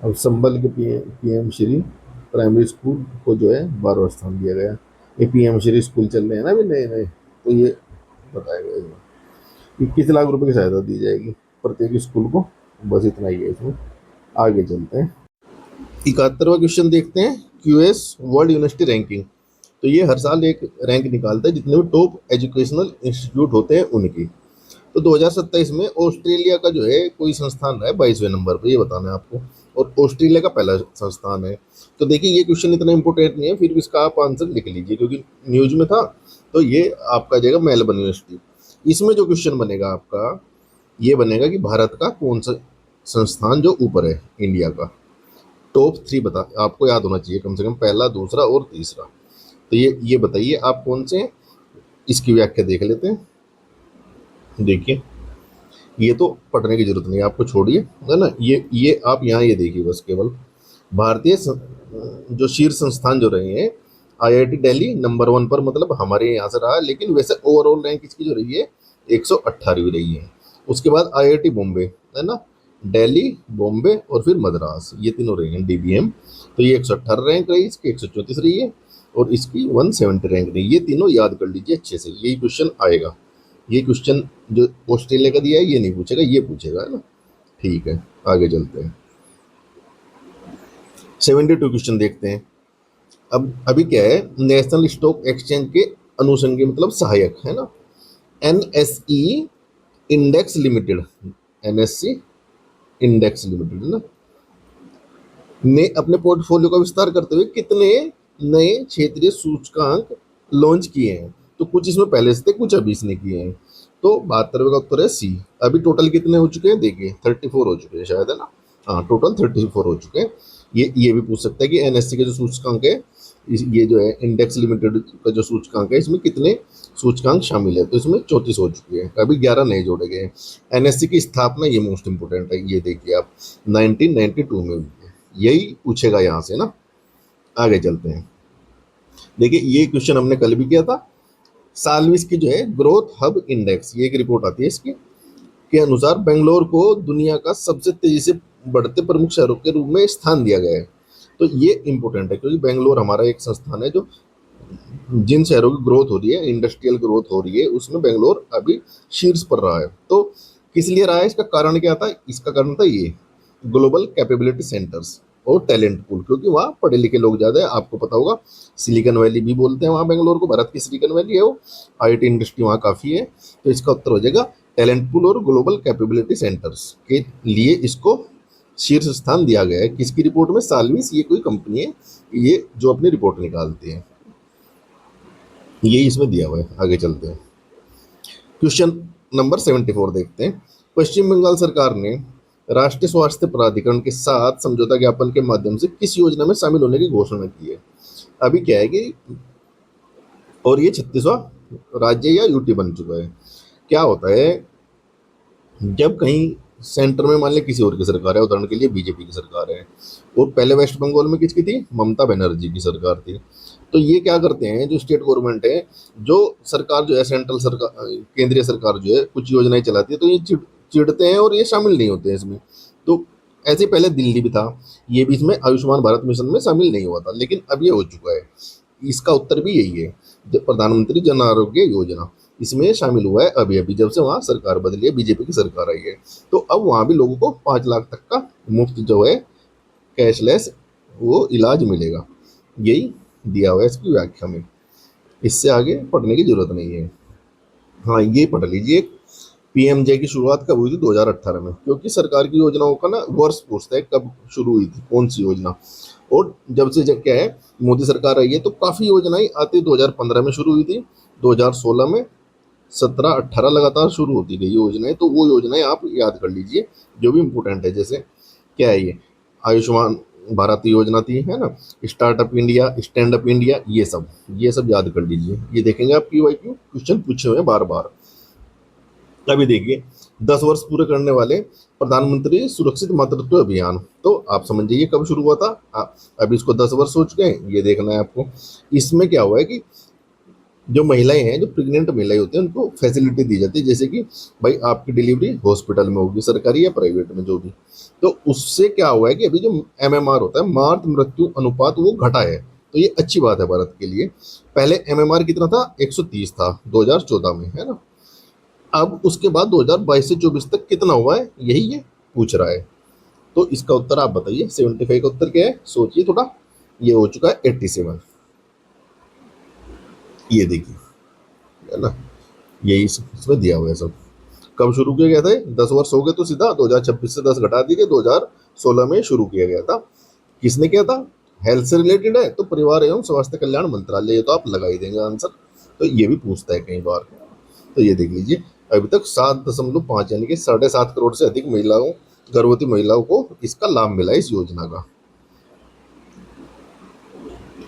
अब संबल के पीएम श्री प्राइमरी स्कूल को जो है 12वां स्थान दिया गया। ये पीएम श्री स्कूल चल रहे हैं ना अभी नए नए, तो ये बताया गया इसमें 21 लाख रुपए की सहायता दी जाएगी प्रत्येक स्कूल को। बस इतना ही है इसमें। आगे चलते हैं, 71वां क्वेश्चन देखते हैं, क्यूएस वर्ल्ड यूनिवर्सिटी रैंकिंग। तो ये हर साल एक रैंक निकालता है जितने भी टॉप एजुकेशनल इंस्टीट्यूट होते हैं उनकी। तो 2027 में ऑस्ट्रेलिया का जो है कोई संस्थान रहा है 22वें नंबर पे, ये बताना है आपको, और ऑस्ट्रेलिया का पहला संस्थान है। तो देखिए ये क्वेश्चन इतना इंपॉर्टेंट नहीं है, फिर भी इसका आप आंसर लिख लीजिए क्योंकि न्यूज में था। तो ये आपका जाएगा मेलबर्न यूनिवर्सिटी। इसमें जो क्वेश्चन बनेगा आपका, ये बनेगा कि भारत का कौन सा संस्थान जो ऊपर है इंडिया का, टॉप 3 बता, आपको याद होना चाहिए कम से कम पहला, दूसरा और तीसरा। तो ये बताइए आप कौन से हैं, इसकी व्याख्या देख लेते हैं। देखिए ये तो पढ़ने की जरूरत नहीं है आपको, छोड़िए, है ना। ये आप यहाँ ये देखिए बस, केवल भारतीय जो शीर्ष संस्थान जो रहे हैं, आईआईटी दिल्ली नंबर 1 पर, मतलब हमारे यहाँ से रहा, लेकिन वैसे ओवरऑल रैंक इसकी जो रही है 118वीं रही है। उसके बाद आईआईटी बॉम्बे, है ना, दिल्ली, बॉम्बे और फिर मद्रास, ये तीनों रही हैं डीबीएम। तो ये 118 रैंक रही, इसकी 134 रही है और इसकी 170 रैंक रही। ये तीनों याद कर लीजिए अच्छे से, यही क्वेश्चन आएगा। ये क्वेश्चन जो ऑस्ट्रेलिया का दिया है ये नहीं पूछेगा, ये पूछेगा, है ना। ठीक है, आगे चलते हैं, 72 क्वेश्चन देखते हैं। अब अभी क्या है, नेशनल स्टॉक एक्सचेंज के अनुषंगी मतलब सहायक, है ना, NSE index limited, NSC index limited, है ना, ने अपने पोर्टफोलियो का विस्तार करते हुए कितने नए क्षेत्रीय सूचकांक लॉन्च किए हैं। तो कुछ इसमें पहले से थे, कुछ अभी इसने किए हैं। तो 72 का उत्तर है सी। अभी टोटल कितने हो चुके हैं देखिए, 34 हो चुके हैं शायद, है ना। हाँ, टोटल 34 हो चुके हैं। ये भी पूछ सकता है कि एनएससी के जो सूचकांक है, ये जो है इंडेक्स लिमिटेड का जो सूचकांक है, इसमें कितने सूचकांक शामिल है। तो इसमें 34 हो चुके हैं, अभी 11 नए जोड़े गए हैं। एनएससी की स्थापना, ये मोस्ट इंपोर्टेंट है, ये देखिए आप, 1992 में हुई है। यही पूछेगा यहाँ से ना। आगे चलते हैं, देखिए ये क्वेश्चन हमने कल भी किया था। सालविस की जो है ग्रोथ हब इंडेक्स, ये एक रिपोर्ट आती है इसकी, के अनुसार बेंगलोर को दुनिया का सबसे तेजी से बढ़ते प्रमुख शहरों के रूप में स्थान दिया गया है। तो ये इंपॉर्टेंट है क्योंकि बेंगलोर हमारा एक संस्थान है जो जिन शहरों की ग्रोथ हो रही है, इंडस्ट्रियल ग्रोथ हो रही है, उसमें बेंगलोर अभी शीर्ष पर रहा है। तो किस लिए रहा है, इसका कारण क्या था, इसका कारण था ये ग्लोबल कैपेबिलिटी सेंटर्स और टैलेंट पूल, क्योंकि वहाँ पढ़े लिखे लोग ज़्यादा है। आपको पता होगा सिलिकॉन वैली भी बोलते हैं वहाँ बेंगलोर को, भारत की सिलिकॉन वैली है वो, आईटी इंडस्ट्री वहाँ काफ़ी है। तो इसका उत्तर हो जाएगा टैलेंट पूल और ग्लोबल कैपेबिलिटी सेंटर्स के लिए इसको शीर्ष स्थान दिया गया है। किसकी रिपोर्ट में, साल्विस, ये कोई कंपनी है ये जो अपनी रिपोर्ट निकालती है, ये इसमें दिया हुआ है। आगे चलते हैं, क्वेश्चन नंबर 74 देखते हैं। पश्चिम बंगाल सरकार ने राष्ट्रीय स्वास्थ्य प्राधिकरण के साथ समझौता ज्ञापन के माध्यम से किस योजना में शामिल होने की घोषणा की है। अभी क्या है कि, और ये 36वां राज्य या यूटी बन चुका है। क्या होता है, जब कहीं सेंटर में मान लिया किसी और की सरकार है, उदाहरण के लिए बीजेपी की सरकार है, और पहले वेस्ट बंगाल में किसकी थी, ममता बनर्जी की सरकार थी। तो ये क्या करते हैं, जो स्टेट गवर्नमेंट है, जो सरकार जो है, सेंट्रल सरकार, केंद्रीय सरकार जो है कुछ योजनाएं चलाती है, तो ये चिढ़ते हैं और ये शामिल नहीं होते हैं इसमें। तो ऐसे पहले दिल्ली भी था, ये भी इसमें आयुष्मान भारत मिशन में शामिल नहीं हुआ था, लेकिन अब ये हो चुका है। इसका उत्तर भी यही है, प्रधानमंत्री जन आरोग्य योजना, इसमें शामिल हुआ है अभी अभी, जब से वहाँ सरकार बदली है, बीजेपी की सरकार आई है। तो अब वहाँ भी लोगों को 5 लाख तक का मुफ्त जो है कैशलेस वो इलाज मिलेगा, यही दिया हुआ है इसकी व्याख्या में। इससे आगे पढ़ने की जरूरत नहीं है। हाँ, ये पढ़ लीजिए, पीएमजे की शुरुआत कब हुई थी, 2018 में, क्योंकि सरकार की योजनाओं का ना वर्ष पूछता है कब शुरू हुई थी, कौन सी योजना। और जब से जब क्या है मोदी सरकार आई है तो काफ़ी योजनाएं आती, 2015 में शुरू हुई थी, 2016 में, 17-18 लगातार शुरू होती गई योजनाएं। तो वो योजनाएं आप याद कर लीजिए जो भी इम्पोर्टेंट है। जैसे क्या है ये, आयुष्मान भारत योजना थी, है ना, startup India, stand up India, ये सब याद कर लीजिए। ये देखेंगे आप PYQ क्वेश्चन पूछे हुए हैं बार बार। अभी देखिए 10 वर्ष पूरे करने वाले प्रधानमंत्री सुरक्षित मातृत्व अभियान, तो आप समझ जाइए कब शुरू हुआ था। अभी इसको 10 वर्ष हो चुके हैं, ये देखना है आपको। इसमें क्या हुआ है कि जो महिलाएं हैं, जो प्रेग्नेंट महिलाएं होती हैं, उनको फैसिलिटी दी जाती है। जैसे कि भाई आपकी डिलीवरी हॉस्पिटल में होगी, सरकारी या प्राइवेट में, जो भी। तो उससे क्या हुआ है कि अभी जो MMR होता है, मातृ मृत्यु अनुपात, वो घटा है। तो ये अच्छी बात है भारत के लिए। पहले MMR कितना था, 130 था 2014 में, है ना। अब उसके बाद 2022 से 24 तक कितना हुआ है, यही ये पूछ रहा है। तो इसका उत्तर आप बताइए, 75 का उत्तर क्या है, सोचिए थोड़ा। ये हो चुका है 87। ये देखिए, है ना, यही इसमें दिया हुआ है सब। कब शुरू किया गया था, 10 वर्ष हो गए तो सीधा 2026 से 10 घटा दीजिए, 2016 में शुरू किया गया था। किसने किया था, हेल्थ से रिलेटेड है तो परिवार एवं स्वास्थ्य कल्याण मंत्रालय, ये तो आप लगा ही देंगे आंसर। तो ये भी पूछता है कई बार। तो ये देख लीजिए, अभी तक 7.5 यानी कि 7.5 करोड़ से अधिक महिलाओं, गर्भवती महिलाओं को इसका लाभ मिला है, इस योजना का।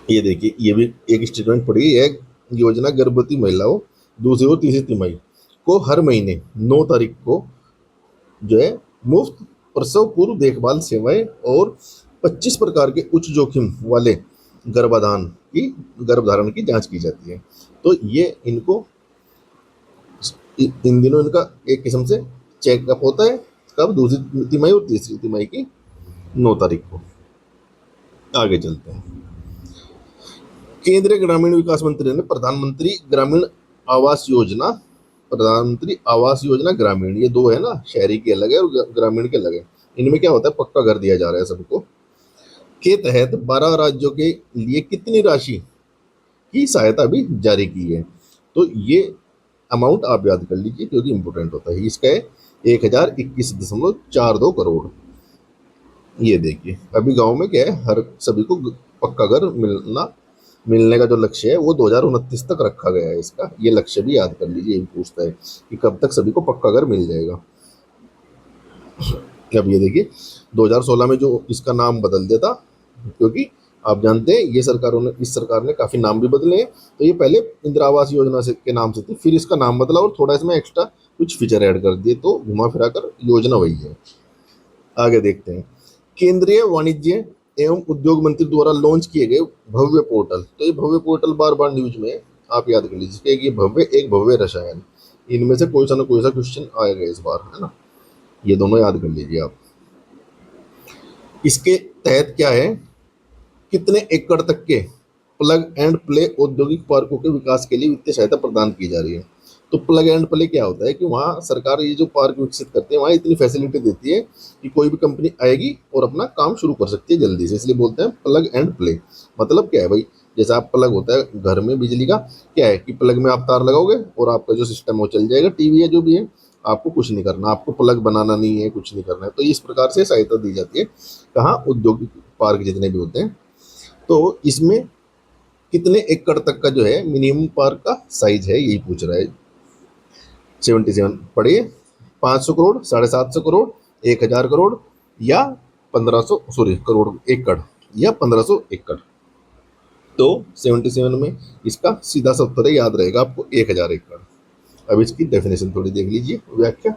ये देखिए, ये भी एक स्टेटमेंट पड़ी है, योजना गर्भवती महिलाओं दूसरी और तीसरी तिमाही को हर महीने 9 तारीख को जो है मुफ्त प्रसव पूर्व देखभाल सेवाएं और 25 प्रकार के उच्च जोखिम वाले गर्भाधान की गर्भधारण की जांच की जाती है। तो ये इनको इन दिनों इनका एक किस्म से चेकअप होता है, कब, दूसरी तिमाही और तीसरी तिमाही की 9 तारीख को। आगे चलते हैं। केंद्रीय ग्रामीण विकास मंत्री ने आवास योजना प्रधानमंत्री आवास योजना ग्रामीण, ये दो है ना, शहरी के अलग है और ग्रामीण के अलग है। इनमें क्या होता है, पक्का घर दिया जा रहा है सबको, के तहत 12 राज्यों के लिए कितनी राशि की सहायता भी जारी की है। तो ये अमाउंट आप याद कर लीजिए क्योंकि इंपॉर्टेंट होता है। इसका है 1021.42 करोड़। ये देखिए, अभी गांव में क्या है, हर सभी को पक्का घर मिलने का जो लक्ष्य है वो 2029 तक रखा गया है। इसका ये लक्ष्य भी याद कर लीजिए। ये भी पूछता है कि कब तक सभी को पक्का घर मिल जाएगा। अब ये देखिए, 2016 में जो इसका नाम बदल दिया था, क्योंकि आप जानते हैं इस सरकार ने काफी नाम भी बदले हैं। तो ये पहले इंदिरा आवास योजना से के नाम से थी, फिर इसका नाम बदला और थोड़ा इसमें एक्स्ट्रा कुछ फीचर ऐड कर दिए, तो घुमा फिरा कर योजना वही है। आगे देखते हैं। केंद्रीय वाणिज्य एवं उद्योग मंत्री द्वारा लॉन्च किए गए भव्य पोर्टल, तो ये भव्य पोर्टल बार बार न्यूज में है, आप याद कर लीजिए कि एक भव्य रसायन, इनमें से कोई सा ना कोई सा क्वेश्चन आएगा इस बार, है ना। ये दोनों याद कर लीजिए आप। इसके तहत क्या है, कितने एकड़ तक के प्लग एंड प्ले औद्योगिक पार्कों के विकास के लिए वित्तीय सहायता प्रदान की जा रही है। तो प्लग एंड प्ले क्या होता है कि वहाँ सरकार ये जो पार्क विकसित करती है, वहाँ इतनी फैसिलिटी देती है कि कोई भी कंपनी आएगी और अपना काम शुरू कर सकती है जल्दी से, इसलिए बोलते हैं प्लग एंड प्ले। मतलब क्या है भाई, जैसे आप प्लग होता है घर में बिजली का, क्या है कि प्लग में आप तार लगाओगे और आपका जो सिस्टम है वो चल जाएगा, टीवी है जो भी है, आपको कुछ नहीं करना, आपको प्लग बनाना नहीं है, कुछ नहीं करना है। तो इस प्रकार से सहायता दी जाती है। कहाँ, औद्योगिक पार्क जितने भी होते हैं। तो इसमें कितने एकड़ तक का जो है मिनिमम पार्क का साइज है, यही पूछ रहा है। 77 पढ़िए, 500 करोड़, 750 करोड़, 1000 करोड़, या 1500, सॉरी करोड़, एकड़, या 1500 एकड़। तो 77 में इसका सीधा सा उत्तर है, याद रहेगा आपको, 1000 एकड़। अब इसकी डेफिनेशन थोड़ी देख लीजिए, व्याख्या।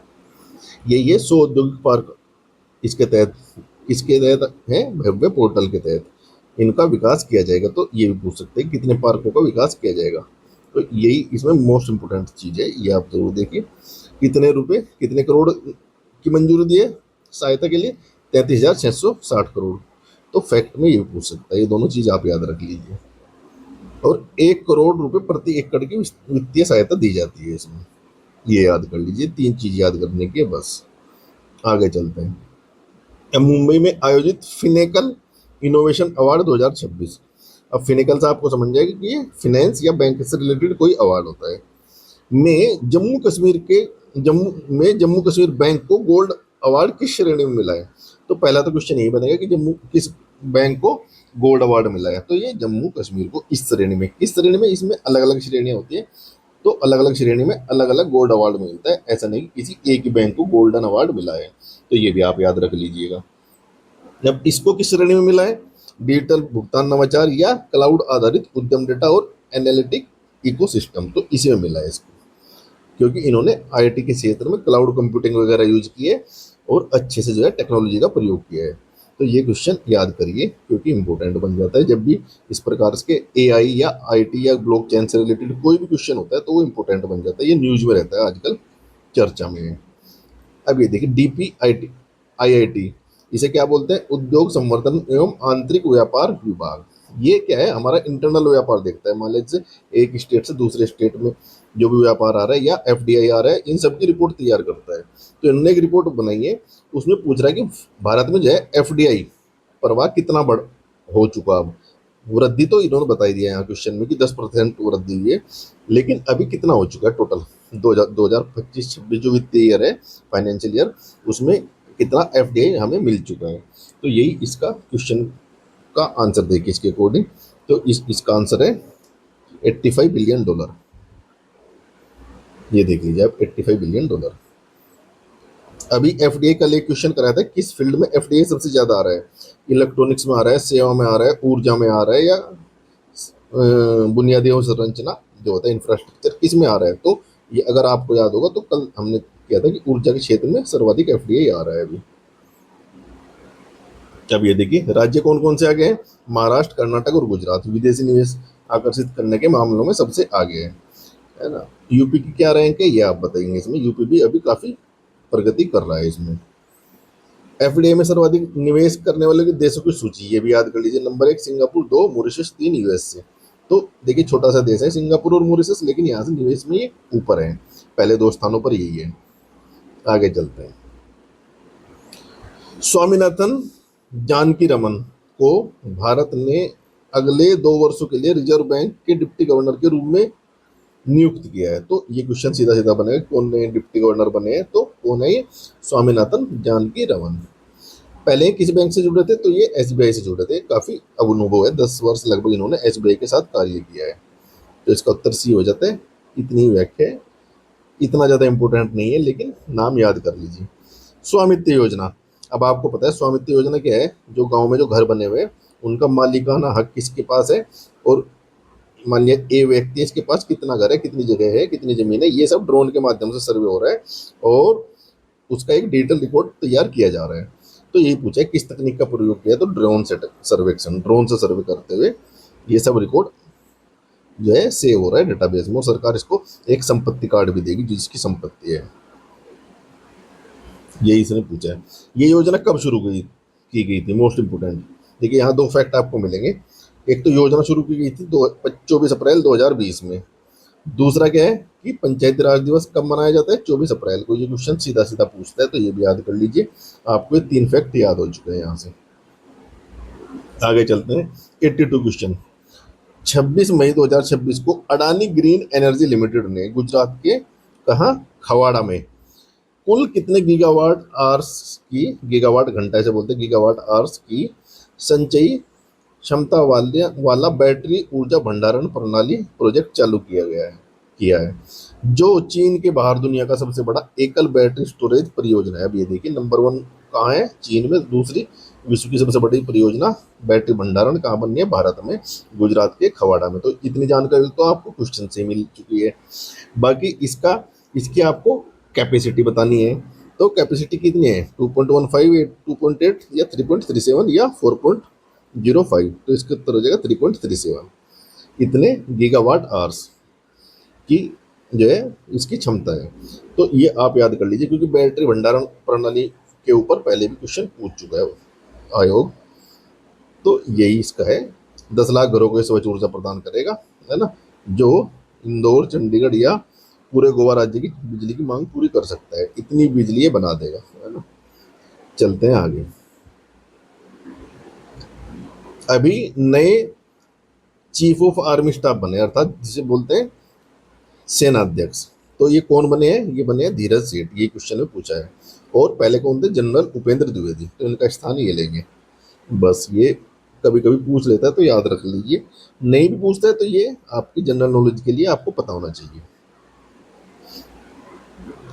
ये 100 औद्योगिक पार्क इसके तहत है, भव्य पोर्टल के तहत इनका विकास किया जाएगा। तो ये भी पूछ सकते हैं कितने पार्कों का विकास किया जाएगा। तो यही इसमें मोस्ट इंपोर्टेंट चीज है, ये आप जरूर देखिए। कितने रुपए, कितने करोड़ की मंजूरी दी है सहायता के लिए, 33,660 करोड़। तो फैक्ट में ये पूछ सकता है, ये दोनों चीज आप याद रख लीजिए। और 1 करोड़ रुपए प्रति एकड़ की वित्तीय सहायता दी जाती है इसमें, ये याद कर लीजिए। 3 चीज याद करने की है बस। आगे चलते हैं। अब मुंबई में आयोजित फिनेकल इनोवेशन अवार्ड 2026। अब फिनेकल से आपको समझ जाएगा कि ये फिनेंस या बैंक से रिलेटेड कोई अवार्ड होता है। जम्मू कश्मीर बैंक को गोल्ड अवार्ड किस श्रेणी में मिला है। तो पहला तो क्वेश्चन यही बनेगा कि जम्मू किस बैंक को गोल्ड अवार्ड मिला है। तो ये जम्मू कश्मीर को इस श्रेणी में, किस श्रेणी में, इसमें अलग अलग श्रेणियां होती है, तो अलग अलग श्रेणी में अलग अलग गोल्ड अवार्ड मिलता है। ऐसा नहीं कि किसी एक ही बैंक को गोल्डन अवार्ड मिला है। तो ये भी आप याद रख लीजिएगा। जब इसको किस श्रेणी में मिला है, डिजिटल भुगतान नवाचार या क्लाउड आधारित उद्यम डेटा और एनालिटिक इकोसिस्टम, तो इसी में मिला है इसको, क्योंकि इन्होंने आईटी के क्षेत्र में क्लाउड कंप्यूटिंग वगैरह यूज किए और अच्छे से जो है टेक्नोलॉजी का प्रयोग किया है। तो ये क्वेश्चन याद करिए, क्योंकि इंपॉर्टेंट बन जाता है जब भी इस प्रकार के एआई या आईटी या ब्लॉकचेन से रिलेटेड कोई भी क्वेश्चन होता है, तो वो इंपॉर्टेंट बन जाता है। ये न्यूज में रहता है आजकल, चर्चा में है। अब ये देखिए, डीपीआईटी आईआईटी, इसे क्या बोलते हैं, उद्योग संवर्धन एवं आंतरिक व्यापार विभाग। ये क्या है, हमारा इंटरनल व्यापार देखता है। मान लीजिए एक स्टेट से दूसरे स्टेट में जो भी व्यापार आ रहा है या एफडीआई आ रहा है, इन सब की रिपोर्ट तैयार करता है। तो इन्होंने एक रिपोर्ट बनाई है, उसमें पूछ रहा है कि भारत में जो है एफडीआई प्रवाह कितना बढ़ हो चुका। अब वृद्धि तो इन्होंने बताई दिया है यहाँ क्वेश्चन में कि 10% वृद्धि हुई है, लेकिन अभी कितना हो चुका है टोटल, 2025-26 जो वित्तीय ईयर है, फाइनेंशियल ईयर, उसमें कितना एफडीआई हमें मिल चुका है। तो यही इसका क्वेश्चन का आंसर देखिए इसके अकॉर्डिंग। तो इसका आंसर है $85 बिलियन। ये देख लीजिए आप, $85 बिलियन। अभी एफडीआई का एक क्वेश्चन कराया था, किस फील्ड में एफडीआई सबसे ज्यादा आ रहा है, इलेक्ट्रॉनिक्स में आ रहा है, सेवा में आ रहा है, ऊर्जा में आ रहा है, या बुनियादी अवसंरचना जो होता है इंफ्रास्ट्रक्चर, किस में आ रहा है। तो ये अगर आपको याद होगा तो कल हमने किया था कि ऊर्जा के क्षेत्र में सर्वाधिक एफडीआई आ रहा है अभी। अब ये देखिए, राज्य कौन कौन से आगे हैं, महाराष्ट्र, कर्नाटक और गुजरात विदेशी निवेश आकर्षित करने के मामलों में सबसे आगे है ना। यूपी की क्या रैंक है, ये आप बताएंगे। इसमें यूपी भी अभी काफी प्रगति कर रहा है इसमें। एफडीआई में सर्वाधिक निवेश करने वाले के देशों की सूची, ये भी याद कर लीजिए। Number 1 Singapore, 2 Mauritius, 3 USA. तो देखिए, छोटा सा देश है सिंगापुर और मॉरिशस, लेकिन यहाँ से निवेश में ये ऊपर है, पहले 2 स्थानों पर यही है। आगे चलते हैं। स्वामीनाथन जानकी रमन को भारत ने अगले 2 वर्षों के लिए रिजर्व बैंक के डिप्टी गवर्नर के रूप में नियुक्त किया है। तो ये क्वेश्चन सीधा सीधा बनेगा, कौन ने डिप्टी गवर्नर बने हैं, तो कौन है ये, स्वामीनाथन जानकी रमन। पहले किस बैंक से जुड़े थे, तो ये एसबीआई से जुड़े थे। काफी अनुभव है, 10 वर्ष लगभग इन्होंने एसबीआई के साथ कार्य किया है। तो इसका उत्तर सी हो जाता है। इतनी व्याख्या है, इतना ज्यादा इंपॉर्टेंट नहीं है, लेकिन नाम याद कर लीजिए। स्वामित्व योजना, अब आपको पता है स्वामित्व योजना क्या है, जो गांव में जो घर बने हुए हैं, उनका मालिकाना हक किसके पास है, और मान लिया ए व्यक्ति है, इसके पास कितना घर है, कितनी जगह है, कितनी जमीन है, ये सब ड्रोन के माध्यम से सर्वे हो रहा है और उसका एक डिजिटल रिकॉर्ड तैयार किया जा रहा है। तो यही पूछा है किस तकनीक का प्रयोग किया, तो ड्रोन से सर्वेक्षण, ड्रोन से सर्वे करते हुए ये सब रिकॉर्ड जो है सेव हो रहा है डेटाबेस में, और सरकार इसको एक संपत्ति कार्ड भी देगी जिसकी संपत्ति है। यही इसने पूछा है। ये योजना कब शुरू की गई थी, मोस्ट इंपोर्टेंट। देखिए, यहाँ 2 फैक्ट आपको मिलेंगे। एक तो योजना शुरू की गई थी 24 अप्रैल 2020 में। दूसरा क्या है कि पंचायती राज दिवस कब मनाया जाता है, 24 अप्रैल को। ये क्वेश्चन सीधा सीधा पूछता है, तो ये भी याद कर लीजिए। आपको ये 3 फैक्ट याद हो चुके हैं यहाँ से। आगे चलते हैं। 82 क्वेश्चन। 26 मई 2026 को अडानी ग्रीन एनर्जी लिमिटेड ने गुजरात के कहा, खवाड़ा में कुल कितने गीगावाट आवर्स की, गीगावाट घंटा ऐसे बोलते हैं, गीगावाट आवर्स की संचयी क्षमता वाला बैटरी ऊर्जा भंडारण प्रणाली प्रोजेक्ट चालू किया है, जो चीन के बाहर दुनिया का सबसे बड़ा एकल बैटरी स्टोरेज परियोजना है। अब ये देखिए, नंबर 1 कहाँ है, चीन में। दूसरी विश्व की सबसे बड़ी परियोजना बैटरी भंडारण कहाँ बननी है, भारत में, गुजरात के खवाड़ा में। तो इतनी जानकारी तो आपको क्वेश्चन से मिल चुकी है। बाकी इसकी आपको कैपेसिटी बतानी है। तो कैपेसिटी कितनी है, 2.15, 2.8 या 3.37 या 4.05। तो इसका उत्तर हो जाएगा 3.37। इतने गीगावाट आवर्स की जो है इसकी क्षमता है। तो ये आप याद कर लीजिए, क्योंकि बैटरी भंडारण प्रणाली के ऊपर पहले भी क्वेश्चन पूछ चुका है आयोग। तो यही इसका है, 10 लाख घरों को स्वच्छ ऊर्जा प्रदान करेगा, है ना, जो इंदौर, चंडीगढ़ या पूरे गोवा राज्य की बिजली की मांग पूरी कर सकता है। इतनी बिजली ये बना देगा, है ना। चलते हैं आगे। अभी नए चीफ ऑफ आर्मी स्टाफ बने, अर्थात जिसे बोलते हैं सेनाध्यक्ष। तो ये कौन बने हैं, ये बने हैं धीरज सेठ। ये क्वेश्चन में पूछा है। और पहले कौन थे, जनरल उपेंद्र द्विवेदी। तो इनका स्थान ये लेंगे। बस ये कभी कभी पूछ लेता है तो याद रख लीजिए, नहीं भी पूछता है तो ये आपकी जनरल नॉलेज के लिए आपको पता होना चाहिए।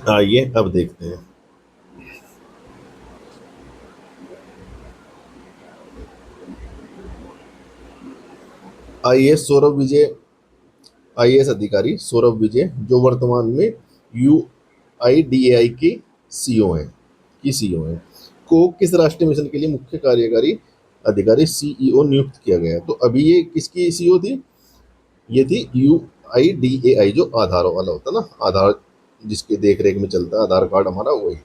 आइए अब देखते हैं। आईएएस सौरभ विजय, आईएएस अधिकारी सौरभ विजय जो वर्तमान में यूआईडीएआई के सीईओ हैं, को किस राष्ट्रीय मिशन के लिए मुख्य कार्यकारी अधिकारी सीईओ नियुक्त किया गया है? तो अभी ये किसकी सीईओ थी? ये थी यूआईडीएआई, जो आधार वाला होता है ना, आधार जिसके देख रेख में चलता है आधार कार्ड हमारा, वही।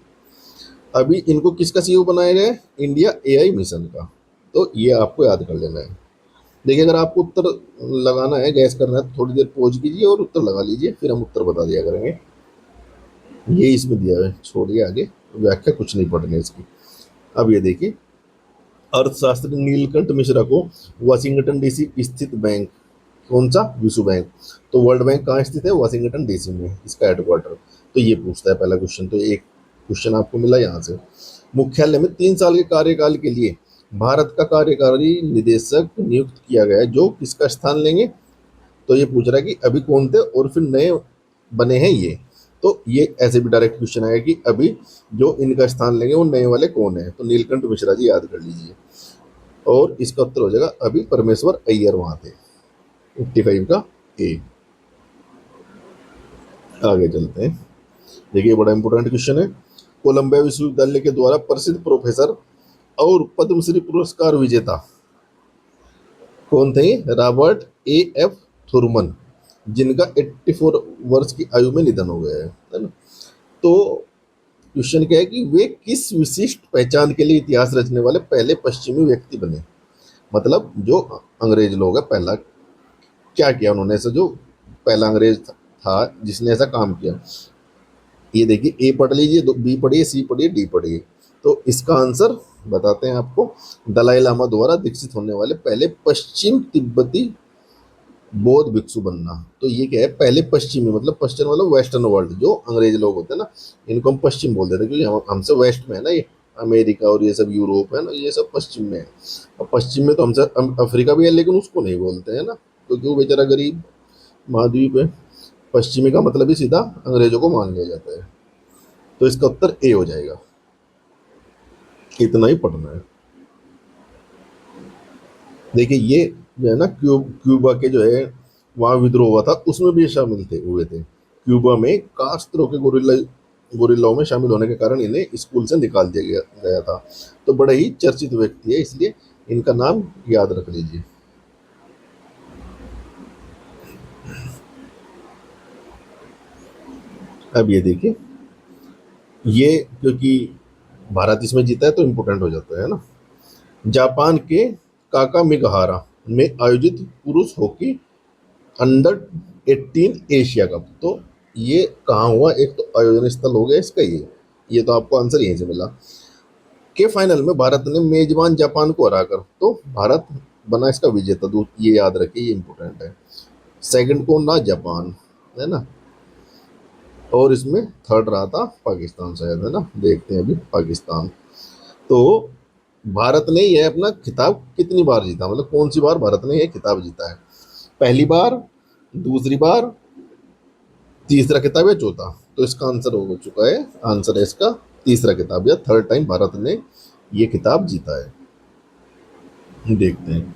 अभी इनको किसका सीईओ बनाया गया है? इंडिया एआई मिशन का। तो ये आपको याद कर लेना है। देखिए, अगर आपको उत्तर लगाना है, गैस करना है, तो थोड़ी देर पॉज कीजिए और उत्तर लगा लीजिए, फिर हम उत्तर बता दिया करेंगे। ये इसमें दिया है, छोड़िए आगे, व्याख्या कुछ नहीं पढ़ने इसकी। अब ये देखिए, अर्थशास्त्री नीलकंठ मिश्रा को वाशिंगटन डीसी स्थित बैंक, कौन सा? विश्व बैंक। तो वर्ल्ड बैंक कहाँ स्थित है? वाशिंगटन डीसी में, इसका हेडक्वार्टर। तो ये पूछता है पहला क्वेश्चन, तो एक क्वेश्चन आपको मिला यहाँ से। मुख्यालय में 3 साल के कार्यकाल के लिए भारत का कार्यकारी निदेशक नियुक्त किया गया है, जो किसका स्थान लेंगे? तो ये पूछ रहा है कि अभी कौन थे और फिर नए बने हैं ये। तो ये ऐसे भी डायरेक्ट क्वेश्चन आएगा कि अभी जो इनका स्थान लेंगे वो नए वाले कौन है? तो नीलकंठ मिश्रा जी, याद कर लीजिए। और इसका उत्तर हो जाएगा अभी परमेश्वर अय्यर वहां थे। 55 का ए। आगे चलते हैं। देखिए, बड़ा इंपॉर्टेंट क्वेश्चन है। कोलंबिया विश्वविद्यालय के द्वारा प्रसिद्ध प्रोफेसर और पद्मश्री पुरस्कार विजेता कौन थे? रॉबर्ट ए एफ थुरमन, जिनका 84 वर्ष की आयु में निधन हो गया है ना। तो क्वेश्चन क्या है कि वे किस विशिष्ट पहचान के लिए इतिहास रचने वाले पहले पश्चिमी व्यक्ति बने? मतलब जो अंग्रेज लोग हैं, पहला क्या किया उन्होंने, ऐसा जो पहला अंग्रेज था जिसने ऐसा काम किया। ये देखिए, ए पढ़ लीजिए, बी पढ़िए, सी पढ़िए, डी पढ़िए। तो इसका आंसर बताते हैं आपको। दलाई लामा द्वारा दीक्षित होने वाले पहले पश्चिम तिब्बती बौद्ध भिक्षु बनना। तो ये क्या है? पहले पश्चिमी, मतलब पश्चिम मतलब वेस्टर्न वर्ल्ड, जो अंग्रेज लोग होते हैं ना, इनको हम पश्चिम बोल देते हैं, क्योंकि हमसे वेस्ट में है ना ये, अमेरिका और ये सब यूरोप है ना, ये सब पश्चिम में है। और पश्चिम में तो हमसे अफ्रीका भी है, लेकिन उसको नहीं बोलते हैं ना, क्योंकि वो बेचारा गरीब महाद्वीप है। पश्चिमी का मतलब ही सीधा अंग्रेजों को मान लिया जाता है। तो इसका उत्तर ए हो जाएगा। इतना ही पढ़ना है। देखिए, ये जो है ना, क्यूबा के जो है वहाँ विद्रोह हुआ था, उसमें भी शामिल हुए थे। क्यूबा में कास्त्रो के गोरिल्लाओं में शामिल होने के कारण इन्हें स्कूल से निकाल दिया गया था। तो बड़े ही चर्चित व्यक्ति है, इसलिए इनका नाम याद रख लीजिए। अब ये देखिए, ये क्योंकि भारत इसमें जीता है तो इम्पोर्टेंट हो जाता है ना। जापान के काकामिगाहारा में आयोजित पुरुष हॉकी अंडर 18 एशिया कप, तो ये कहाँ हुआ? एक तो आयोजन स्थल हो गया इसका, ये तो आपको आंसर यहीं से मिला। के फाइनल में भारत ने मेजबान जापान को हराकर, तो भारत बना इसका विजेता। ये याद रखिए, ये इंपॉर्टेंट है। सेकंड कौन रहा? जापान, है ना। और इसमें थर्ड रहा था पाकिस्तान शायद, है ना। देखते हैं अभी पाकिस्तान। तो भारत ने यह अपना खिताब कितनी बार जीता, मतलब कौन सी बार भारत ने यह खिताब जीता है? पहली बार, दूसरी बार, तीसरा खिताब या चौथा? तो इसका आंसर हो चुका है, आंसर है इसका तीसरा खिताब, या थर्ड टाइम भारत ने ये खिताब जीता है। देखते हैं।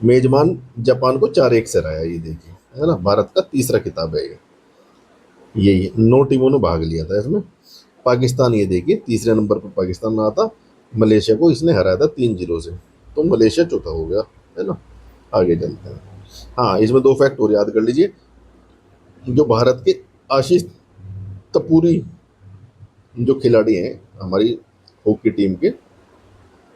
मेजबान जापान को 4-1 से रहा है, ये देखिए, है ना। भारत का तीसरा खिताब है ये। यही 9 टीमों ने भाग लिया था इसमें। पाकिस्तान, ये देखिए, तीसरे नंबर पर पाकिस्तान रहा था। मलेशिया को इसने हराया था 3-0 से, तो मलेशिया चौथा हो गया, है ना। आगे चलते हैं। हाँ, इसमें 2 फैक्ट और याद कर लीजिए। जो भारत के आशीष तपूरी जो खिलाड़ी हैं हमारी हॉकी टीम के,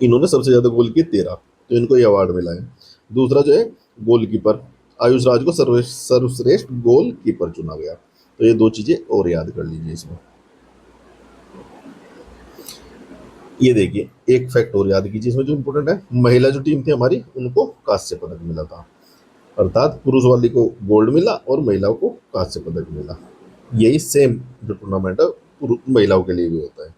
इन्होंने सबसे ज़्यादा गोल किए 13, तो इनको ये अवार्ड मिला है। दूसरा जो है गोलकीपर, आयुष राज को सर्वश्रेष्ठ गोल कीपर चुना गया। तो ये 2 चीज़ें और याद कर लीजिए इसमें। ये देखिए, एक फैक्ट और याद कीजिए इसमें जो इम्पोर्टेंट है। महिला जो टीम थी हमारी, उनको कांस्य पदक मिला था, अर्थात पुरुष वाली को गोल्ड मिला और महिलाओं को कांस्य पदक मिला। यही सेम जो टूर्नामेंट है महिलाओं के लिए भी होता है।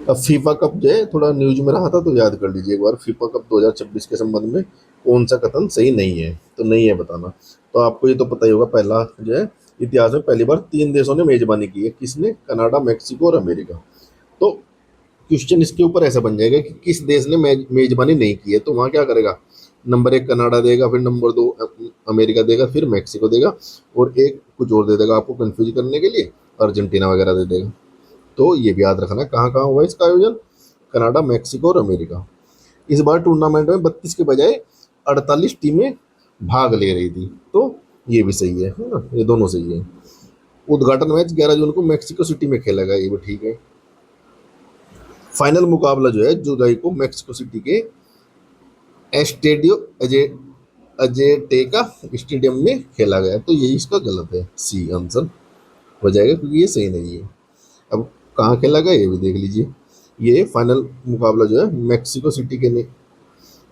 अब फीफा कप जो है थोड़ा न्यूज में रहा था, तो याद कर लीजिए एक बार, फीफा कप 2026 के संबंध में कौन सा कथन सही नहीं है, तो नहीं है बताना। तो आपको ये तो पता ही होगा, पहला जो है इतिहास में पहली बार 3 देशों ने मेजबानी की है, किसने? कनाडा, मैक्सिको और अमेरिका। तो क्वेश्चन इसके ऊपर ऐसा बन जाएगा कि किस देश ने मेजबानी नहीं की है, तो वहाँ क्या करेगा? नंबर 1 कनाडा देगा, फिर नंबर 2 अमेरिका देगा, फिर मैक्सिको देगा, और एक कुछ और दे देगा आपको कंफ्यूज करने के लिए, अर्जेंटीना वगैरह दे देगा। तो ये भी याद रखना कहाँ कहाँ हुआ इसका आयोजन, कनाडा, मैक्सिको और अमेरिका। इस बार टूर्नामेंट में 32 के बजाय 48 टीमें भाग ले रही थी, तो ये भी सही है ना, ये दोनों सही है। उद्घाटन मैच 11 जून को मैक्सिको सिटी में खेला गया, ये भी ठीक है। फाइनल मुकाबला जो है जुलाई को मैक्सिको सिटी के एस्टेडियो अजे अजेटेका स्टेडियम में खेला गया, तो ये इसका गलत है, सी आंसर हो जाएगा, क्योंकि ये सही नहीं है। अब कहाँ खेला गया ये भी देख लीजिए। ये फाइनल मुकाबला जो है मैक्सिको सिटी के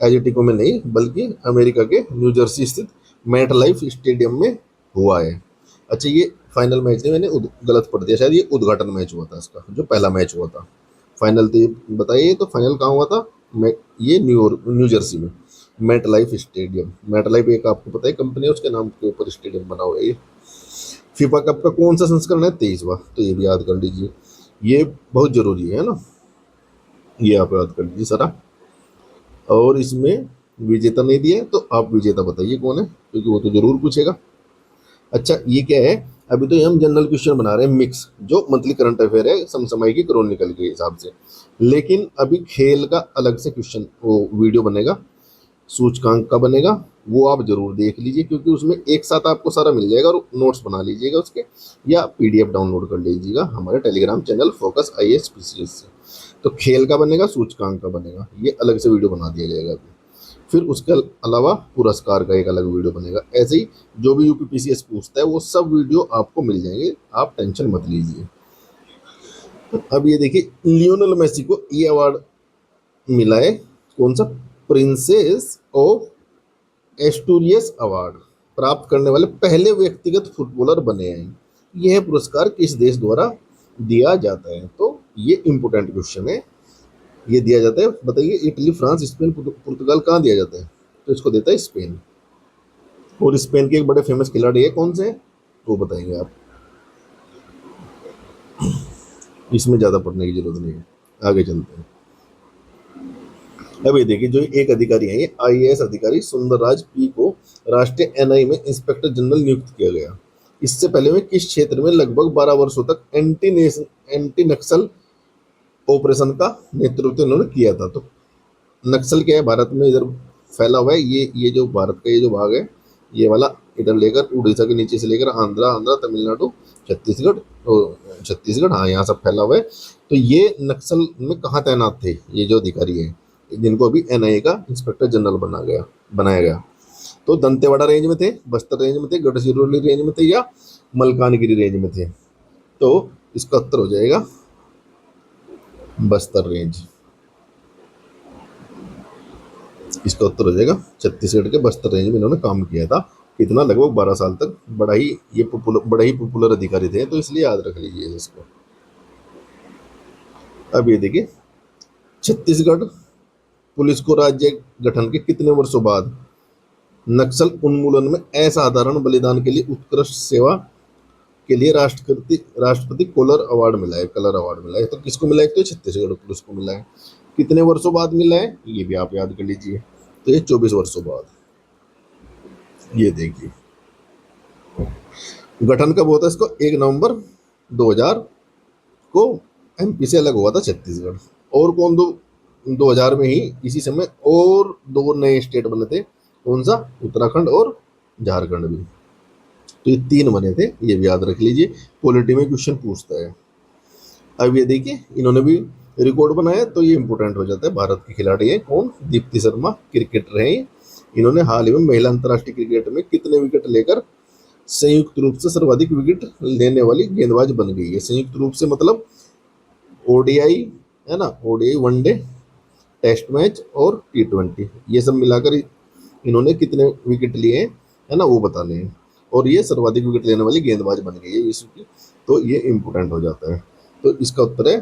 एजेटिको में नहीं, बल्कि अमेरिका के न्यू जर्सी स्थित मेट लाइफ स्टेडियम में हुआ है। अच्छा, ये फाइनल मैच नहीं, मैंने गलत पढ़ दिया, शायद ये उद्घाटन मैच हुआ था इसका, जो पहला मैच हुआ था। फाइनल तो ये बताइए, तो फाइनल कहाँ हुआ था? ये न्यू जर्सी में MetLife stadium. MetLife एक आपको पता है कंपनी है, उसके नाम के ऊपर स्टेडियम बना हुआ है ये। फीफा कप का कौन सा संस्करण है? 23वां, तो ये भी याद कर लीजिए, ये बहुत जरूरी है ना, ये आप याद कर लीजिए सारा। और इसमें विजेता नहीं दिया है, तो आप विजेता बताइए कौन है, क्योंकि वो तो जरूर पूछेगा। अच्छा, ये क्या है? अभी तो ये हम जनरल क्वेश्चन बना रहे हैं मिक्स, जो मंथली करंट अफेयर है समसामयिक क्रॉनिकल के हिसाब से। लेकिन अभी खेल का अलग से क्वेश्चन वो वीडियो बनेगा, सूचकांक का बनेगा, वो आप जरूर देख लीजिए, क्योंकि उसमें एक साथ आपको सारा मिल जाएगा, और नोट्स बना लीजिएगा उसके, या पीडीएफ डाउनलोड कर लीजिएगा हमारे Telegram channel focus IAS PCS से। तो खेल का बनेगा, सूचकांक का बनेगा, ये अलग से वीडियो बना दिया जाएगा अभी। फिर उसके अलावा पुरस्कार का एक अलग वीडियो बनेगा। ऐसे ही जो भी यूपीपीसीएस पूछता है वो सब वीडियो आपको मिल जाएंगे, आप टेंशन मत लीजिए। अब ये देखिए, लियोनेल मेसी को ये अवार्ड मिला है, कौन सा? प्रिंसेस ऑफ एस्टूरियस अवार्ड प्राप्त करने वाले पहले व्यक्तिगत फुटबॉलर बने हैं। यह पुरस्कार किस देश द्वारा दिया जाता है? तो ये इंपोर्टेंट क्वेश्चन है। ये दिया जाता है, बताइए, इटली, फ्रांस, स्पेन, पुर्तगाल, कहाँ दिया जाता है? तो इसको देता है स्पेन। और स्पेन के एक बड़े फेमस खिलाड़ी है, कौन से हैं? तो बताएंगे आप, इसमें ज़्यादा पढ़ने की जरूरत नहीं है, आगे चलते हैं। अब ये देखिए, जो एक अधिकारी है, ये आईएएस अधिकारी सुंदरराज पी को राष्ट्रीय एनआई में इंस्पेक्टर जनरल नियुक्त किया गया। इससे पहले में किस क्षेत्र में लगभग 12 वर्षों तक एंटी नक्सल ऑपरेशन का नेतृत्व इन्होंने किया था? तो नक्सल क्या है, भारत में इधर फैला हुआ है, ये जो भारत का ये जो भाग है, ये वाला इधर लेकर उड़ीसा के नीचे से लेकर आंध्रा तमिलनाडु, छत्तीसगढ़, छत्तीसगढ़, हाँ, यहाँ सब फैला हुआ है। तो ये नक्सल में कहाँ तैनात थे ये जो अधिकारी हैं, जिनको अभी एनआईए का इंस्पेक्टर जनरल बनाया गया? तो दंतेवाड़ा रेंज में थे, बस्तर रेंज में थे, गढ़चिरौली रेंज में थे, या मलकानगिरी रेंज में थे? तो इसका उत्तर हो जाएगा बस्तर रेंज। इसका उत्तर हो जाएगा छत्तीसगढ़ के बस्तर रेंज में इन्होंने काम किया था। कितना? लगभग 12 साल तक। बड़ा ही पॉपुलर अधिकारी थे, तो इसलिए याद रख लीजिए इसको। अब ये देखिए, छत्तीसगढ़ पुलिस को राज्य गठन के कितने वर्षों बाद नक्सल उन्मूलन में असाधारण बलिदान के लिए उत्कृष्ट सेवा के लिए राष्ट्रपति कलर अवार्ड मिला है? तो किसको मिला है? तो छत्तीसगढ़ पुलिस को मिला है। कितने वर्षों बाद मिला है, ये भी आप याद कर लीजिए। तो ये 24 वर्षों बाद। ये देखिए, गठन कब होता है इसको? 1 नवंबर 2000 को एमपी से अलग हुआ था छत्तीसगढ़। और कौन? 2000 में ही इसी समय और 2 नए स्टेट बने थे, कौन सा? उत्तराखंड और झारखंड भी। तो ये 3 बने थे, ये भी याद रख लीजिए, पॉलिटी में क्वेश्चन पूछता है। अब ये देखिए, इन्होंने भी रिकॉर्ड बनाया, तो ये इंपॉर्टेंट हो जाता है। भारत के खिलाड़ी है कौन? दीप्ति शर्मा, क्रिकेटर है। इन्होंने हाल ही में महिला अंतर्राष्ट्रीय क्रिकेट में कितने विकेट लेकर संयुक्त रूप से सर्वाधिक विकेट लेने वाली गेंदबाज बन गई है? संयुक्त रूप से मतलब ओडीआई है ना, ओडीआई, वनडे, टेस्ट मैच और टी20, ये सब मिलाकर इन्होंने कितने विकेट लिए हैं, है ना, वो बताने हैं। और ये सर्वाधिक विकेट लेने वाली गेंदबाज बन गई है विश्व की, तो ये इंपॉर्टेंट हो जाता है। तो इसका उत्तर है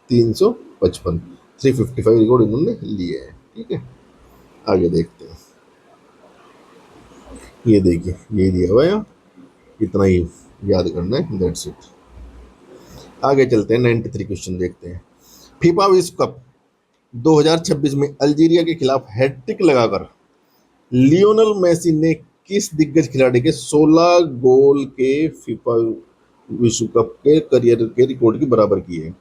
355, 355 रिकॉर्ड इन्होंने लिए हैं। ठीक है, आगे देखते हैं। ये देखिए, ये दिया हुआ है यहाँ, इतना ही याद करना है, दैट्स इट। आगे चलते हैं, 93 क्वेश्चन देखते हैं। फीफा विश्व कप 2026 में अल्जीरिया के खिलाफ हैट्रिक लगाकर लियोनल मेसी ने किस दिग्गज खिलाड़ी के 16 गोल के फीफा विश्व कप के करियर के रिकॉर्ड की बराबर की है?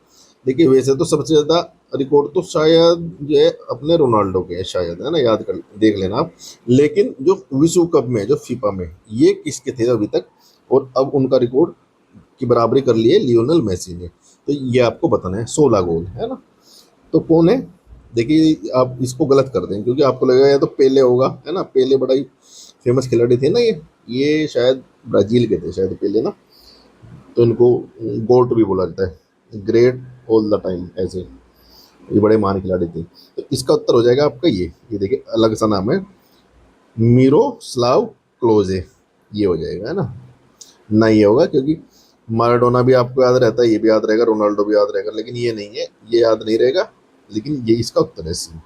देखिए, वैसे तो सबसे ज्यादा रिकॉर्ड तो शायद जो है अपने रोनाल्डो के है, शायद, है ना, याद कर देख लेना आप। लेकिन जो विश्व कप में, जो फीफा में, ये किसके थे अभी तक, और अब उनका रिकॉर्ड की बराबरी कर ली है लियोनल मेसी ने। तो ये आपको बताना है, 16 गोल, है ना। तो कौन है? देखिए, आप इसको गलत कर दें क्योंकि आपको लगेगा या तो पेले होगा, है ना, पेले बड़ा ही फेमस खिलाड़ी थे ना ये शायद ब्राजील के थे शायद पेले ना। तो इनको गोट भी बोला जाता है, ग्रेट ऑल द टाइम, ऐसे ये बड़े महान खिलाड़ी थे। तो इसका उत्तर हो जाएगा आपका ये देखिए, अलग सा नाम है, मिरोस्लाव क्लोजे, ये हो जाएगा, है ना। ना ये होगा क्योंकि माराडोना भी आपको याद रहता है, ये भी याद रहेगा, रोनाल्डो भी याद रहेगा, लेकिन ये नहीं है, ये याद नहीं रहेगा। लेकिन ये इसका उत्तर है सी।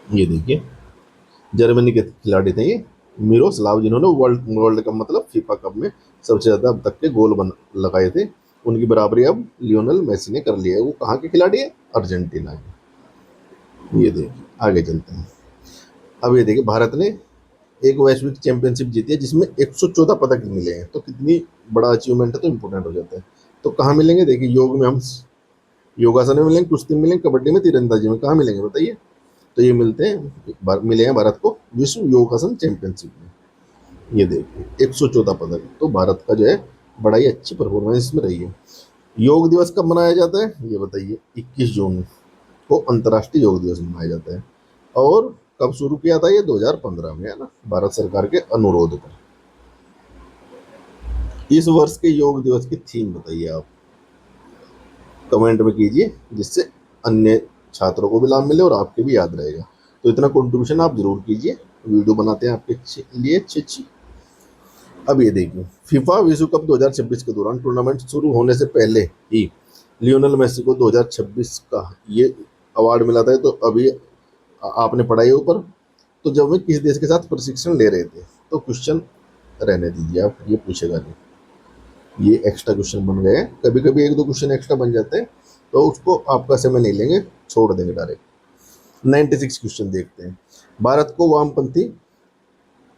ये देखिए, जर्मनी के खिलाड़ी थे ये, मिरोस्लाव, जिन्होंने वर्ल्ड वर्ल्ड कप मतलब फीफा कप में सबसे ज्यादा अब तक के गोल बन लगाए थे। उनकी बराबरी अब लियोनल मेसी ने कर ली है। वो कहाँ के खिलाड़ी है? अर्जेंटीना के। ये देखिए, आगे चलते हैं। अब ये देखिए, भारत ने एक वैश्विक चैंपियनशिप जीती है जिसमें 114 पदक मिले हैं। तो कितनी बड़ा अचीवमेंट है, तो इम्पोर्टेंट हो जाता है। तो कहाँ मिलेंगे? देखिए, योग में हम योगासन में मिलेंगे, कुश्ती में मिलेंगे, कबड्डी में, तीरंदाजी में, कहाँ मिलेंगे बताइए? तो ये मिलते हैं, मिले हैं भारत को विश्व योगासन चैंपियनशिप में। ये देखिए, 114 पदक, तो भारत का जो है बड़ा ही अच्छी परफॉर्मेंस इसमें रही है। योग दिवस कब मनाया जाता है ये बताइए? 21 जून को अंतर्राष्ट्रीय योग दिवस मनाया जाता है। और कब शुरू किया था ये? 2015 में, है ना, भारत सरकार के अनुरोध पर। इस वर्ष के योग दिवस की थीम बताइए आप, कमेंट में कीजिए, जिससे अन्य छात्रों को भी लाभ मिले और आपके भी याद रहेगा। तो इतना कंट्रीब्यूशन आप जरूर कीजिए, वीडियो बनाते हैं आपके लिए अच्छी अच्छी। अब ये देखिए, फीफा विश्व कप 2026 के दौरान टूर्नामेंट शुरू होने से पहले ही लियोनल मेसी को 2026 का ये अवार्ड मिला था। तो अभी आपने पढ़ा है ऊपर। तो जब वे किस देश के साथ प्रशिक्षण ले रहे थे? तो क्वेश्चन रहने दीजिए आप, ये पूछेगा नहीं, ये एक्स्ट्रा क्वेश्चन बन गए हैं। कभी कभी एक दो क्वेश्चन एक्स्ट्रा बन जाते हैं, तो उसको आपका समय नहीं लेंगे, छोड़ देंगे डायरेक्ट। 96 क्वेश्चन देखते हैं। भारत को वामपंथी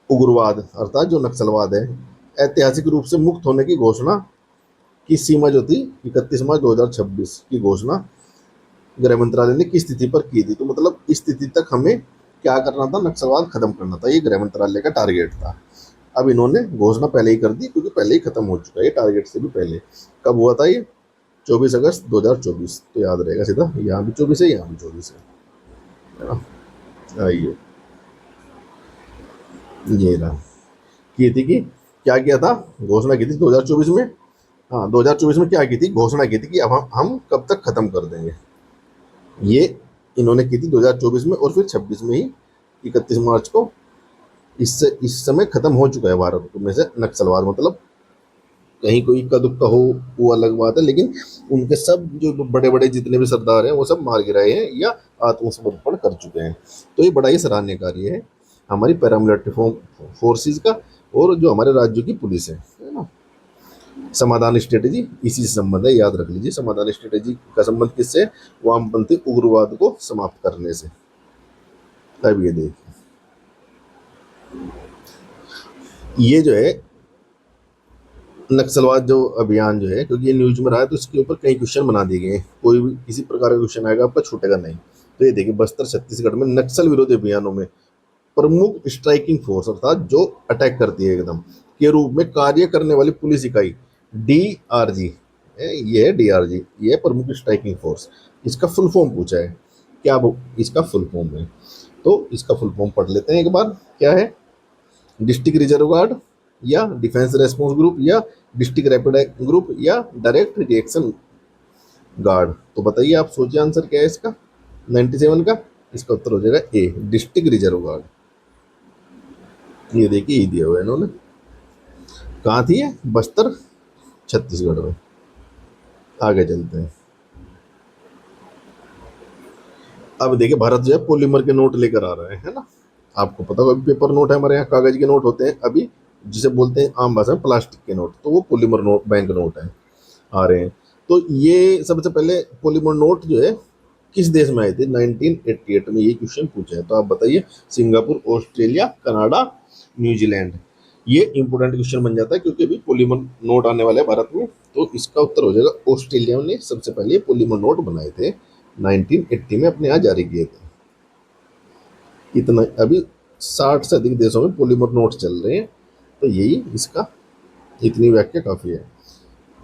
उग्रवाद अर्थात जो नक्सलवाद है, ऐतिहासिक रूप से मुक्त होने की घोषणा की सीमा जो थी 31 मार्च 2026 की घोषणा गृह मंत्रालय ने किस तिथि पर की थी? तो मतलब इस तिथि तक हमें क्या करना था? नक्सलवाद खत्म करना था, ये गृह मंत्रालय का टारगेट था। अब इन्होंने घोषणा पहले ही कर दी क्योंकि पहले ही खत्म हो चुका है, टारगेट से भी पहले। कब हुआ था ये? 24 अगस्त 2024। तो याद रहेगा सीधा, यहाँ भी 24 है, यहाँ भी 24 है ना। आइए, ये रहा, की थी कि क्या किया था? घोषणा की थी 2024 में। हाँ, 2024 में क्या की थी? घोषणा की थी कि अब हम कब तक खत्म कर देंगे। ये इन्होंने की थी 2024 में, और फिर 26 में ही 31 मार्च को इससे इस समय खत्म हो चुका है भारत में से नक्सलवाद। मतलब कहीं कोई इक्का दुक्का हो वो अलग बात है, लेकिन उनके सब जो बड़े बड़े जितने भी सरदार हैं वो सब मार गिराए हैं या आत्मसमर्पण कर चुके हैं। तो ये बड़ा ही सराहनीय कार्य है हमारी पैरामिलिट्री फोर्सेज का, और जो हमारे राज्यों की पुलिस है ना। समाधान स्ट्रेटेजी इसी से संबंध है, याद रख लीजिए। समाधान स्ट्रेटेजी का संबंध किससे? वामपंथी उग्रवाद को समाप्त करने से। अब ये देखिए, ये जो है नक्सलवाद जो अभियान जो है, क्योंकि ये न्यूज में रहा है तो इसके ऊपर कई क्वेश्चन बना दिए गए हैं। कोई भी किसी प्रकार का क्वेश्चन आएगा आपका छूटेगा नहीं। तो ये देखिए, बस्तर छत्तीसगढ़ में नक्सल विरोधी अभियानों में प्रमुख स्ट्राइकिंग फोर्स अर्थात जो अटैक करती है एकदम के रूप में कार्य करने वाली पुलिस इकाई डीआरजी, ये है डीआरजी, ये है प्रमुख स्ट्राइकिंग फोर्स। इसका फुल फॉर्म पूछा है, क्या इसका फुल फॉर्म है? तो इसका फुल फॉर्म पढ़ लेते हैं एक बार। क्या है? डिस्ट्रिक्ट रिजर्व गार्ड, या डिफेंस रेस्पॉन्स ग्रुप, या डिस्ट्रिक्ट रैपिड ग्रुप, या डायरेक्ट रिएक्शन गार्ड। तो बताइए आप, सोचिए आंसर क्या है इसका 97 का? इसका उत्तर हो जाएगा ए, डिस्ट्रिक्ट रिजर्व गार्ड। ये देखिए, ये दिया हुआ है इन्होंने। कहाँ थी ये? बस्तर छत्तीसगढ़ में। आगे चलते हैं। अब देखिए भारत जो है पॉलीमर के नोट लेकर आ रहा है ना। आपको पता होगा अभी पेपर नोट है हमारे यहाँ, कागज के नोट होते हैं अभी, जिसे बोलते हैं आम भाषा में प्लास्टिक के नोट, तो वो पॉलीमर नोट, बैंक नोट है, आ रहे हैं। तो ये सबसे पहले पॉलीमर नोट जो है किस देश में आए थे 1988 में, ये क्वेश्चन पूछा है। तो आप बताइए, सिंगापुर, ऑस्ट्रेलिया, कनाडा, न्यूजीलैंड। ये इंपॉर्टेंट क्वेश्चन बन जाता है क्योंकि अभी पॉलीमर नोट आने वाले हैं भारत में। तो इसका उत्तर हो जाएगा ऑस्ट्रेलिया ने सबसे पहले पॉलीमर नोट बनाए थे, 1980 में अपने यहाँ जारी किए थे। इतना अभी 60 से अधिक देशों में पॉलीमर नोट चल रहे हैं। तो यही इसका, इतनी व्याख्या काफी है।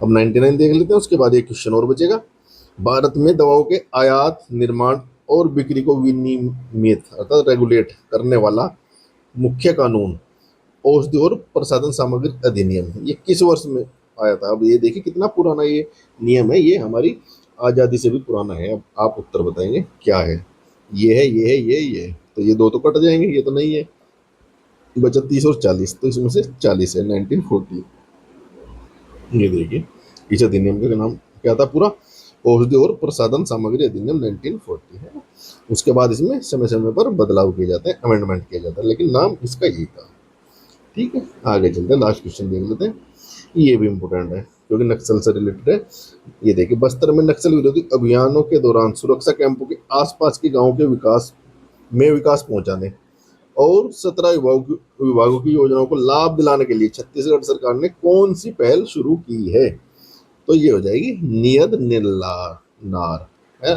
अब 99 देख लेते हैं, उसके बाद एक क्वेश्चन और बचेगा। भारत में दवाओं के आयात, निर्माण और बिक्री को विनियमित अर्थात रेगुलेट करने वाला मुख्य कानून औषधि और प्रसाधन सामग्री अधिनियम, ये किस वर्ष में आया था? अब ये देखिए कितना पुराना ये नियम है, ये हमारी आज़ादी से भी पुराना है। अब आप उत्तर बताएंगे क्या है। ये है, ये है, ये है। तो ये दो तो कट जाएंगे, ये तो नहीं है। बचा 30 और 40, तो इसमें से 40 है 1940। ये देखिए इस अधिनियम का नाम क्या था पूरा? औषधि और प्रसाधन सामग्री अधिनियम 1940 है। उसके बाद इसमें समय समय पर बदलाव किए जाते हैं, अमेंडमेंट किया जाता है, लेकिन नाम इसका यही था। ठीक है, आगे चलते हैं, लास्ट क्वेश्चन देख लेते हैं। ये भी इम्पोर्टेंट है क्योंकि नक्सल से रिलेटेड है। ये देखिए, बस्तर में नक्सल विरोधी अभियानों के दौरान सुरक्षा कैंपों के आसपास के गांवों के विकास पहुंचाने और 17 विभागों की योजनाओं को लाभ दिलाने के लिए छत्तीसगढ़ सरकार ने कौन सी पहल शुरू की है? तो ये हो जाएगी नियत निर्ला नार है।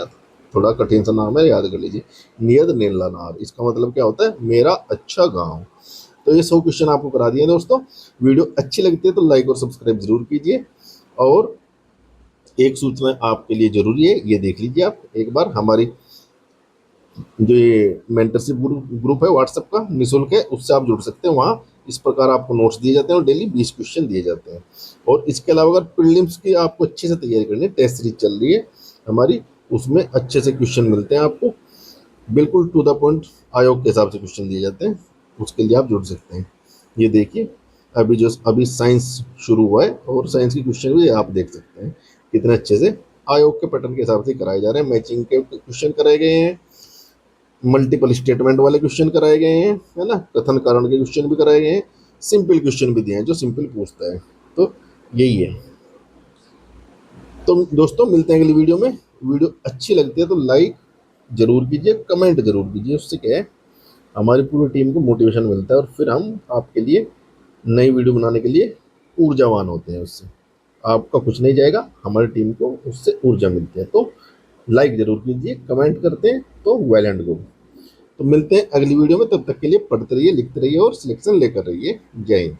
थोड़ा कठिन सा नाम है, याद कर लीजिए। नियत निर्ला नार, इसका मतलब क्या होता है? मेरा अच्छा गांव। तो ये 100 क्वेश्चन आपको करा दिए दोस्तों। वीडियो अच्छी लगती है तो लाइक और सब्सक्राइब जरूर कीजिए। और एक सूचना आपके लिए जरूरी है, ये देख लीजिए आप एक बार, हमारी जो ये मेंटरशिप ग्रुप है व्हाट्सएप का, निःशुल्क है, उससे आप जुड़ सकते हैं। वहाँ इस प्रकार आपको नोट्स दिए जाते हैं और डेली 20 क्वेश्चन दिए जाते हैं। और इसके अलावा अगर प्रीलिम्स की आपको अच्छे से तैयारी करनी है, टेस्ट सीरीज चल रही है हमारी, उसमें अच्छे से क्वेश्चन मिलते हैं आपको, बिल्कुल टू द पॉइंट, आयोग के हिसाब से क्वेश्चन दिए जाते हैं। उसके लिए आप जुड़ सकते हैं। ये देखिए, अभी साइंस शुरू हुआ है और साइंस के क्वेश्चन भी आप देख सकते हैं कितने अच्छे से आयोग के पैटर्न के हिसाब से कराए जा रहे हैं। मैचिंग के क्वेश्चन कराए गए हैं, मल्टीपल स्टेटमेंट वाले क्वेश्चन कराए गए हैं, है ना, कथन कारण के क्वेश्चन भी कराए गए हैं, सिंपल क्वेश्चन भी दिए हैं जो सिंपल पूछता है। तो यही है। तो दोस्तों मिलते हैं अगली वीडियो में। वीडियो अच्छी लगती है तो लाइक जरूर कीजिए, कमेंट जरूर कीजिए। उससे क्या है, हमारी पूरी टीम को मोटिवेशन मिलता है और फिर हम आपके लिए नई वीडियो बनाने के लिए ऊर्जावान होते हैं। उससे आपका कुछ नहीं जाएगा, हमारी टीम को उससे ऊर्जा मिलती है। तो लाइक जरूर कीजिए, कमेंट करते हैं तो वेल एंड गुड। तो मिलते हैं अगली वीडियो में, तब तक के लिए पढ़ते रहिए, लिखते रहिए और सिलेक्शन लेकर रहिए। जय हिंद।